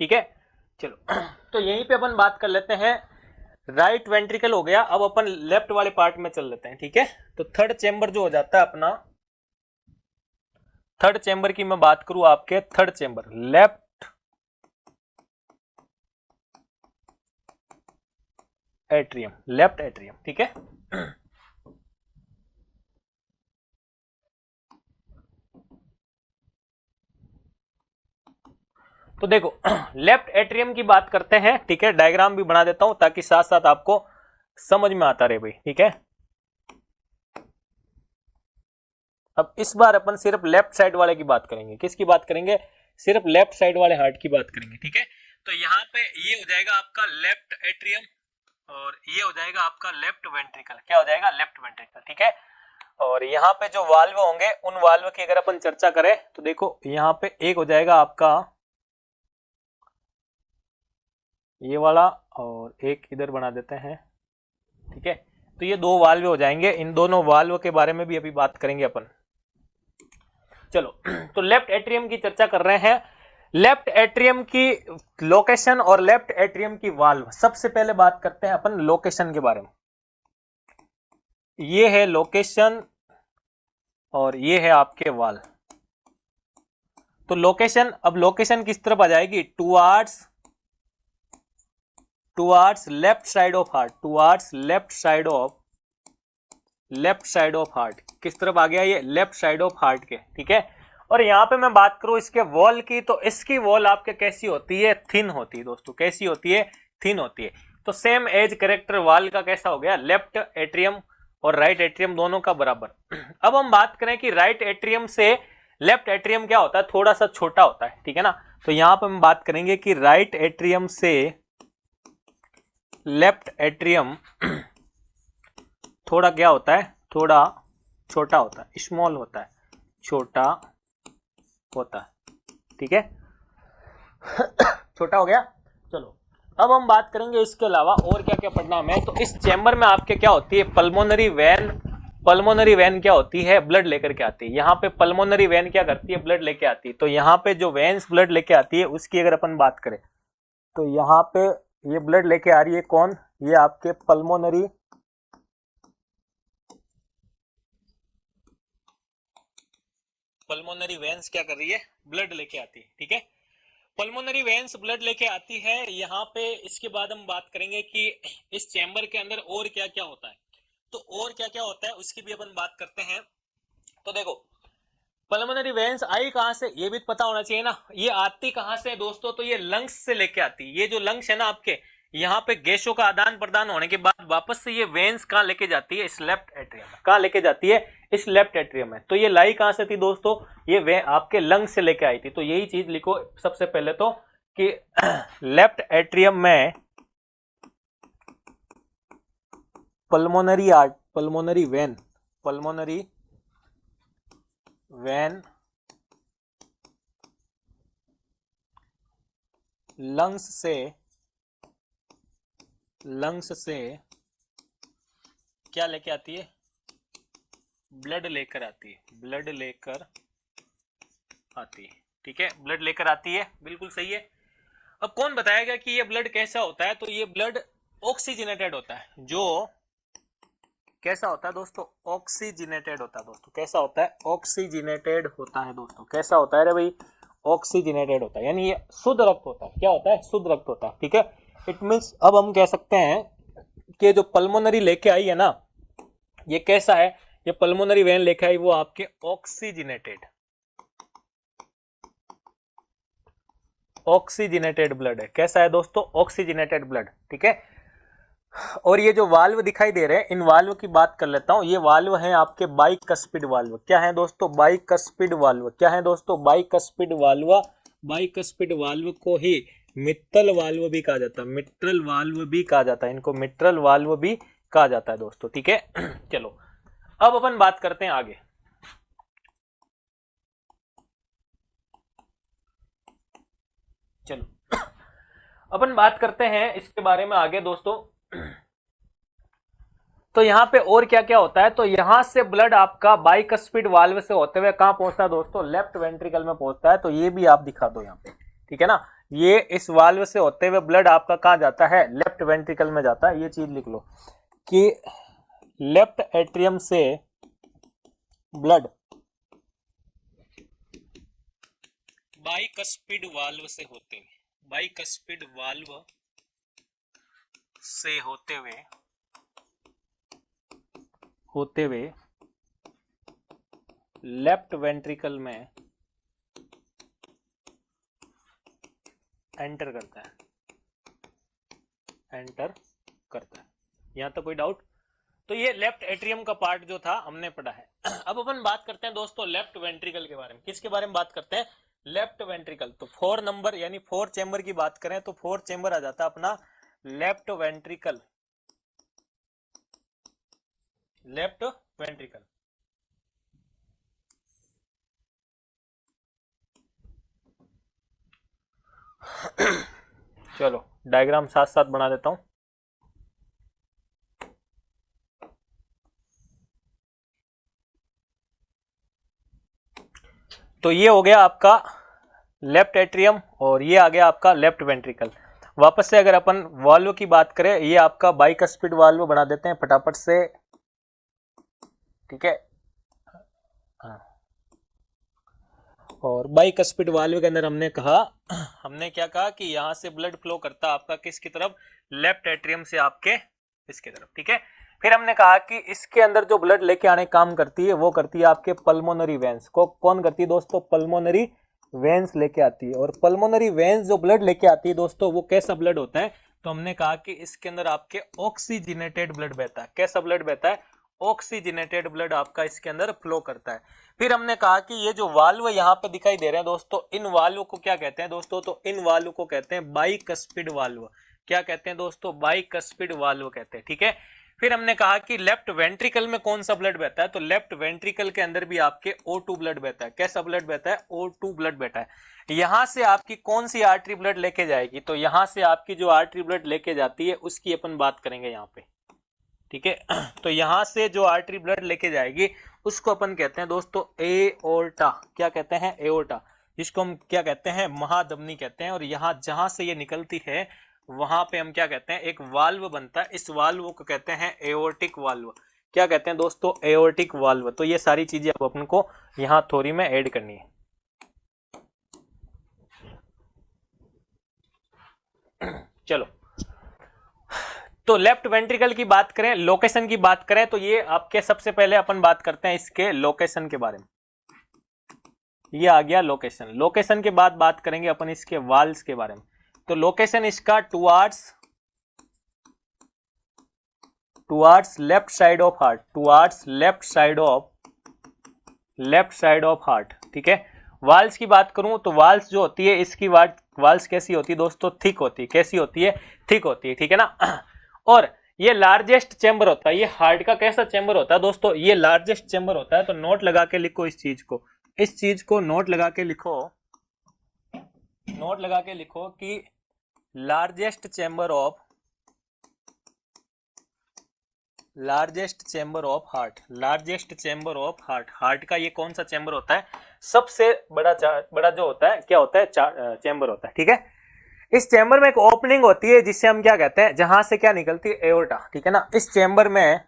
ठीक है। चलो, तो यहीं पे अपन बात कर लेते हैं, राइट वेंट्रिकल हो गया। अब अपन लेफ्ट वाले पार्ट में चल लेते हैं, ठीक है। तो थर्ड चेंबर जो हो जाता है अपना, थर्ड चेंबर की मैं बात करूं, आपके third chamber left atrium, left atrium, ठीक है। तो देखो, लेफ्ट एट्रियम की बात करते हैं, ठीक है। डायग्राम भी बना देता हूं ताकि साथ साथ आपको समझ में आता रहे भाई, ठीक है। अब इस बार अपन सिर्फ लेफ्ट साइड वाले की बात करेंगे। किसकी बात करेंगे, सिर्फ लेफ्ट साइड वाले हार्ट की बात करेंगे, ठीक है। तो यहाँ पे ये हो जाएगा आपका लेफ्ट एट्रियम, और ये हो जाएगा आपका लेफ्ट वेंट्रिकल। क्या हो जाएगा, लेफ्ट वेंट्रिकल, ठीक है। और यहाँ पे जो वाल्व होंगे, उन वाल्व की अगर अपन चर्चा करें तो देखो, यहाँ पे एक हो जाएगा आपका ये वाला, और एक इधर बना देते हैं, ठीक है। तो ये दो वाल्व हो जाएंगे। इन दोनों वाल्व के बारे में भी अभी बात करेंगे अपन। चलो, तो लेफ्ट एट्रियम की चर्चा कर रहे हैं, लेफ्ट एट्रियम की लोकेशन और लेफ्ट एट्रियम की वाल्व। सबसे पहले बात करते हैं अपन लोकेशन के बारे में। ये है लोकेशन और ये है आपके वाल्व। तो लोकेशन, अब लोकेशन किस तरफ आ जाएगी, towards left side of heart, towards left side of heart. किस तरफ आ गया, ये लेफ्ट साइड ऑफ हार्ट के, ठीक है। और यहां पे मैं बात करूं इसके वॉल की, तो इसकी वॉल आपके कैसी होती है, थिन होती है दोस्तों। कैसी होती है, थिन होती है। तो सेम एज करेक्टर वाल का कैसा हो गया, लेफ्ट एट्रियम और राइट एट्रियम दोनों का बराबर। अब हम बात करें कि राइट एट्रियम से लेफ्ट एट्रियम क्या होता है, थोड़ा सा छोटा होता है, ठीक है ना। तो यहां पर हम बात करेंगे कि राइट एट्रियम से लेफ्ट एट्रियम थोड़ा क्या होता है, थोड़ा छोटा होता है, स्मॉल होता है, छोटा होता है, ठीक है। छोटा हो गया। चलो, अब हम बात करेंगे इसके अलावा और क्या क्या पढ़ना हमें। तो इस चेंबर में आपके क्या होती है, पल्मोनरी वेन। पल्मोनरी वेन क्या होती है, ब्लड लेकर के आती है। यहाँ पे पल्मोनरी वेन क्या करती है, ब्लड लेके आती है। तो यहाँ पे जो वेन्स ब्लड लेके आती है उसकी अगर अपन बात करें, तो यहाँ पे ये ब्लड लेके आ रही है कौन, ये आपके पल्मोनरी वेन्स क्या कर रही है, ब्लड लेके आती है, ठीक है। पल्मोनरी वेन्स ब्लड लेके आती है यहाँ पे। इसके बाद हम बात करेंगे कि इस चैम्बर के अंदर और क्या क्या होता है। तो और क्या क्या होता है उसकी भी अपन बात करते हैं। तो देखो, पल्मोनरी वेन्स आई कहां से, ये भी पता होना चाहिए ना। ये आती कहां से दोस्तों, तो ये लंग्स से लेके आती है। ये जो लंग्स है ना आपके, यहाँ पे गैसों का आदान प्रदान होने के बाद वापस से ये वेन्स कहां लेके जाती है, इस लेफ्ट एट्रियम में। कहां लेके जाती है, इस लेफ्ट एट्रियम में। तो ये लाई कहां से थी दोस्तों, ये वे आपके लंग्स से लेके आई थी। तो यही चीज लिखो सबसे पहले तो कि लेफ्ट एट्रियम में पल्मोनरी वेन लंग्स से क्या लेके आती है, ब्लड लेकर आती है, ब्लड लेकर आती है। ठीक है, ब्लड लेकर आती है, बिल्कुल सही है। अब कौन बताएगा कि ये ब्लड कैसा होता है, तो ये ब्लड ऑक्सीजनेटेड होता है। जो कैसा होता है दोस्तों, ऑक्सीजनेटेड होता है दोस्तों। कैसा होता है, ऑक्सीजनेटेड होता है दोस्तों। कैसा होता है रे भाई, ऑक्सीजनेटेड होता है, यानी ये शुद्ध रक्त होता है। क्या होता है, शुद्ध रक्त होता है। ठीक है, इट मीन्स अब हम कह सकते हैं कि जो पल्मोनरी लेके आई है ना, ये कैसा है, ये पल्मोनरी वेन लेके आई वो आपके ऑक्सीजनेटेड ब्लड है। कैसा है दोस्तों, ऑक्सीजनेटेड ब्लड। ठीक है, और ये जो वाल्व दिखाई दे रहे हैं, इन वाल्व की बात कर लेता हूं। ये वाल्व है आपके बाइकस्पिड वाल्व। क्या है दोस्तों, बाइकस्पिड वाल्व। क्या है दोस्तों, बाइकस्पिड वाल्व। बाइकस्पिड वाल्व को ही मित्तल वाल्व भी कहा जाता है, मिट्रल वाल्व भी कहा जाता है, इनको मिट्रल वाल्व भी कहा जाता है दोस्तों। ठीक है, चलो अब अपन बात करते हैं आगे। चलो अपन बात करते हैं इसके बारे में आगे दोस्तों। तो यहाँ पे और क्या क्या होता है, तो यहां से ब्लड आपका बाइकस्पिड वाल्व से होते हुए कहां पहुंचता है दोस्तों, लेफ्ट वेंट्रिकल में पहुंचता है। तो ये भी आप दिखा दो यहाँ पे, ठीक है ना। ये इस वाल्व से होते हुए ब्लड आपका कहां जाता है, लेफ्ट वेंट्रिकल में जाता है। ये चीज लिख लो कि लेफ्ट एट्रियम से ब्लड बाइकस्पिड वाल्व से होते हुए, बाइकस्पिड वाल्व से होते हुए लेफ्ट वेंट्रिकल में एंटर करता है, यहां तक कोई डाउट। तो ये लेफ्ट एट्रियम का पार्ट जो था हमने पढ़ा है। अब अपन बात करते हैं दोस्तों लेफ्ट वेंट्रिकल के बारे में। किसके बारे में बात करते हैं, लेफ्ट वेंट्रिकल। तो 4 नंबर यानी 4 चेंबर की बात करें तो 4 चेंबर आ जाता है अपना लेफ्ट वेंट्रिकल। लेफ्ट वेंट्रिकल चलो डायग्राम साथ साथ बना देता हूं। तो ये हो गया आपका लेफ्ट एट्रियम और ये आ गया आपका लेफ्ट वेंट्रिकल। वापस से अगर अपन वाल्व की बात करें, ये आपका बाइकस्पिड वाल्व बना देते हैं फटाफट से, ठीक है। और बाइकस्पिड वाल्व के अंदर हमने क्या कहा कि यहां से ब्लड फ्लो करता है आपका किसकी तरफ, लेफ्ट एट्रियम से आपके इसके तरफ, ठीक है। फिर हमने कहा कि इसके अंदर जो ब्लड लेके आने काम करती है वो करती है आपके पल्मोनरी वेन्स को। कौन करती है दोस्तों, पल्मोनरी वेन्स लेके आती है। और पल्मोनरी वेन्स जो ब्लड लेके आती है दोस्तों वो कैसा ब्लड होता है, तो हमने कहा कि इसके अंदर आपके ऑक्सीजनेटेड ब्लड बहता है। कैसा ब्लड बहता है, ऑक्सीजनेटेड ब्लड आपका इसके अंदर फ्लो करता है। फिर हमने कहा कि ये जो वाल्व यहाँ पे दिखाई दे रहे हैं दोस्तों, इन वाल्व को क्या कहते हैं दोस्तों, तो इन वाल्व को कहते हैं बाइकस्पिड वाल्व। क्या कहते हैं दोस्तों, बाइकस्पिड वाल्व कहते हैं, ठीक है। फिर हमने कहा कि लेफ्ट वेंट्रिकल में कौन सा ब्लड बहता है, तो लेफ्ट वेंट्रिकल के अंदर भी आपके O2 ब्लड बहता है। कैसा ब्लड बहता है, O2 ब्लड बहता है। यहां से आपकी कौन सी आर्टरी ब्लड लेके जाएगी, तो यहां से आपकी जो आर्टरी ब्लड लेके जाती है उसकी अपन बात करेंगे यहाँ पे, ठीक है। तो यहां से जो आर्टरी ब्लड लेके जाएगी उसको अपन कहते हैं दोस्तों एओर्टा। क्या कहते हैं, एओर्टा, जिसको हम क्या कहते हैं, महाधमनी कहते हैं। और यहां जहां से ये निकलती है वहां पे हम क्या कहते हैं, एक वाल्व बनता है, इस वाल्व को कहते हैं एओर्टिक वाल्व। क्या कहते हैं दोस्तों, एओर्टिक वाल्व। तो ये सारी चीजें अब अपन को यहां थ्योरी में ऐड करनी है। चलो, तो लेफ्ट वेंट्रिकल की बात करें, लोकेशन की बात करें, तो ये आपके सबसे पहले अपन बात करते हैं इसके लोकेशन के बारे में। ये आ गया लोकेशन। लोकेशन के बाद बात करेंगे अपन इसके वाल्स के बारे में। तो लोकेशन इसका towards left side of heart, towards left side of heart, ठीक है। वाल्स की बात करूं तो वाल्स जो होती है इसकी वाल्स कैसी होती है दोस्तों, थिक होती है। कैसी होती है, थिक होती है, ठीक है ना। और ये लार्जेस्ट चेंबर होता है, ये हार्ट का कैसा चेंबर होता है दोस्तों, ये लार्जेस्ट चेंबर होता है। तो नोट लगा के लिखो इस चीज को, इस चीज को नोट लगा के लिखो, नोट लगा के लिखो कि largest chamber of heart, largest chamber of heart, heart का ये कौन सा चेंबर होता है, सबसे बड़ा जो होता है, क्या होता है, चेंबर होता है, ठीक है। इस चेंबर में एक ओपनिंग होती है जिससे हम क्या कहते हैं, जहां से क्या निकलती है, एओर्टा, ठीक है ना। इस चेंबर में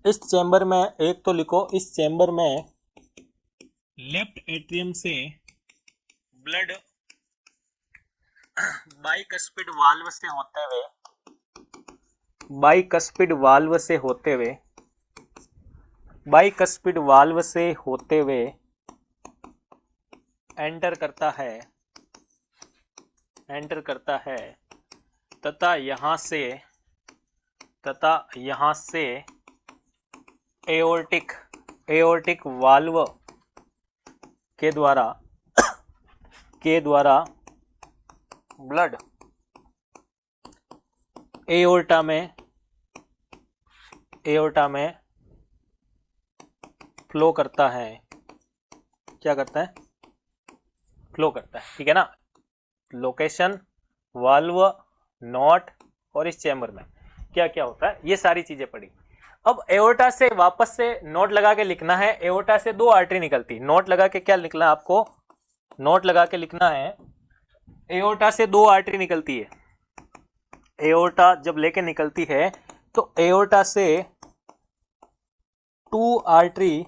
एक तो लिखो, इस चेंबर में लेफ्ट एट्रियम से ब्लड बाइकस्पिड वाल्व से होते हुए एंटर करता है तथा यहां से एओर्टिक वाल्व के द्वारा ब्लड एओर्टा में फ्लो करता है, क्या करता है, फ्लो करता है, ठीक है ना। लोकेशन, वाल्व, नोट और इस चेंबर में क्या क्या होता है, ये सारी चीजें पढ़ी। अब एओर्टा से वापस से नोट लगा के लिखना है, एओर्टा से 2 आर्टरी निकलती, नोट लगा के क्या लिखना है आपको, नोट लगा के लिखना है, एओर्टा से 2 आर्टरी निकलती है। एओर्टा जब लेके निकलती है तो एओर्टा से 2 आर्टरी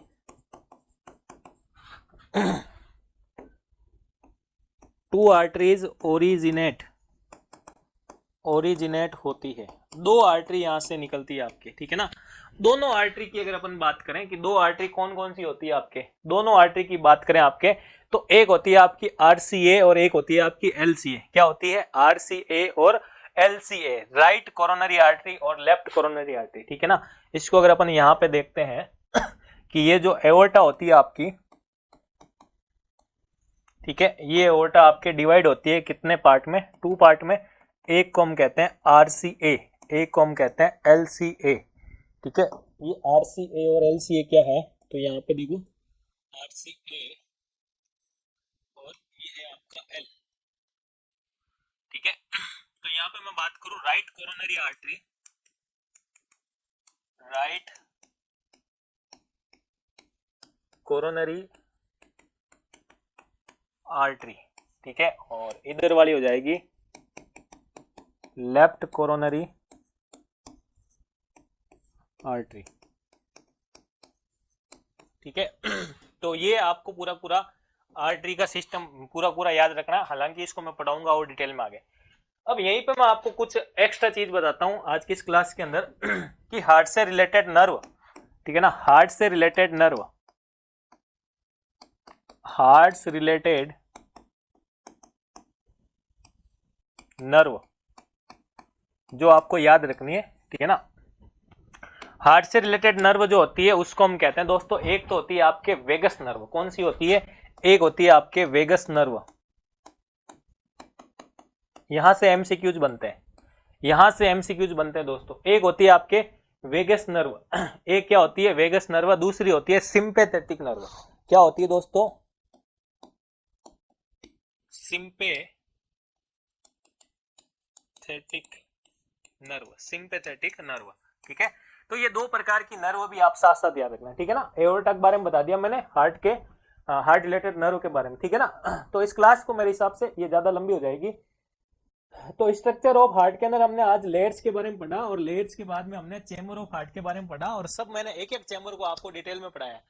आर्टरीज ओरिजिनेट होती है। 2 आर्टरी यहां से निकलती है आपके, ठीक है ना। दोनों आर्टरी की अगर अपन बात करें कि 2 आर्टरी कौन कौन सी होती है आपके, दोनों आर्टरी की बात करें आपके, तो एक होती है आपकी आरसीए और एक होती है आपकी एलसीए। क्या होती है, आरसीए और एलसीए, राइट कोरोनरी आर्टरी और लेफ्ट कोरोनरी आर्टरी, ठीक है ना। इसको अगर अपन यहां पे देखते हैं कि ये जो एओर्टा होती है आपकी, ठीक है, ये एओर्टा आपके डिवाइड होती है कितने पार्ट में, 2 पार्ट में। एक को हम कहते हैं आरसीए, एक को हम कहते हैं एलसीए, ठीक है। ये आरसीए और एलसीए क्या है, तो यहाँ पे देखो आरसीए और ये है आपका एल, ठीक है। तो यहाँ पे मैं बात करूं right coronary artery, right coronary artery, ठीक है, और इधर वाली हो जाएगी लेफ्ट कोरोनरी आर्टरी, ठीक है। तो ये आपको पूरा आर्टरी का सिस्टम पूरा याद रखना, हालांकि इसको मैं पढ़ाऊंगा और डिटेल में आगे। अब यहीं पे मैं आपको कुछ एक्स्ट्रा चीज बताता हूं आज की इस क्लास के अंदर कि हार्ट से रिलेटेड नर्व, ठीक है ना, हार्ट से रिलेटेड नर्व जो आपको याद रखनी है, ठीक है ना। हार्ट से रिलेटेड नर्व जो होती है उसको हम कहते हैं दोस्तों, एक तो होती है आपके वेगस नर्व, कौन सी होती है, एक होती है आपके वेगस नर्व। यहां से एमसीक्यूज बनते हैं, दोस्तों। एक होती है आपके वेगस नर्व, एक क्या होती है, वेगस नर्व, दूसरी होती है सिंपैथेटिक नर्व। क्या होती है दोस्तों, सिंपैथेटिक नर्व, ठीक है। तो ये 2 प्रकार की नर्व भी आप साथ साथ याद रखना, ठीक है ना। एओर्टा के बारे में बता दिया मैंने, हार्ट रिलेटेड नर्व के बारे में, ठीक है ना। तो इस क्लास को मेरे हिसाब से ये ज्यादा लंबी हो जाएगी। तो स्ट्रक्चर ऑफ हार्ट के अंदर हमने आज लेयर्स के बारे में पढ़ा, और लेयर्स के बाद में हमने चेंबर ऑफ हार्ट के बारे में पढ़ा, और सब मैंने एक एक चेंबर को आपको डिटेल में पढ़ाया।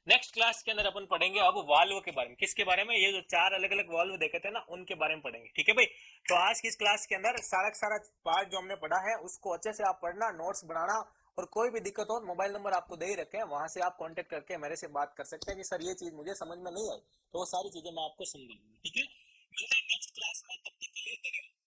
नेक्स्ट क्लास के अंदर अपन पढ़ेंगे अब वाल्व के बारे में। किसके बारे में, ये जो 4 अलग अलग वाल्व देखे थे ना, उनके बारे में पढ़ेंगे, ठीक है भाई। तो आज की इस क्लास के अंदर सारा पार्ट जो हमने पढ़ा है उसको अच्छे से आप पढ़ना, नोट्स बनाना, और कोई भी दिक्कत हो, मोबाइल नंबर आपको दे ही रखे हैं, वहां से आप कांटेक्ट करके मेरे से बात कर सकते हैं कि सर ये चीज मुझे समझ में नहीं आई, तो वो सारी चीजें मैं आपको समझाऊंगा, ठीक है।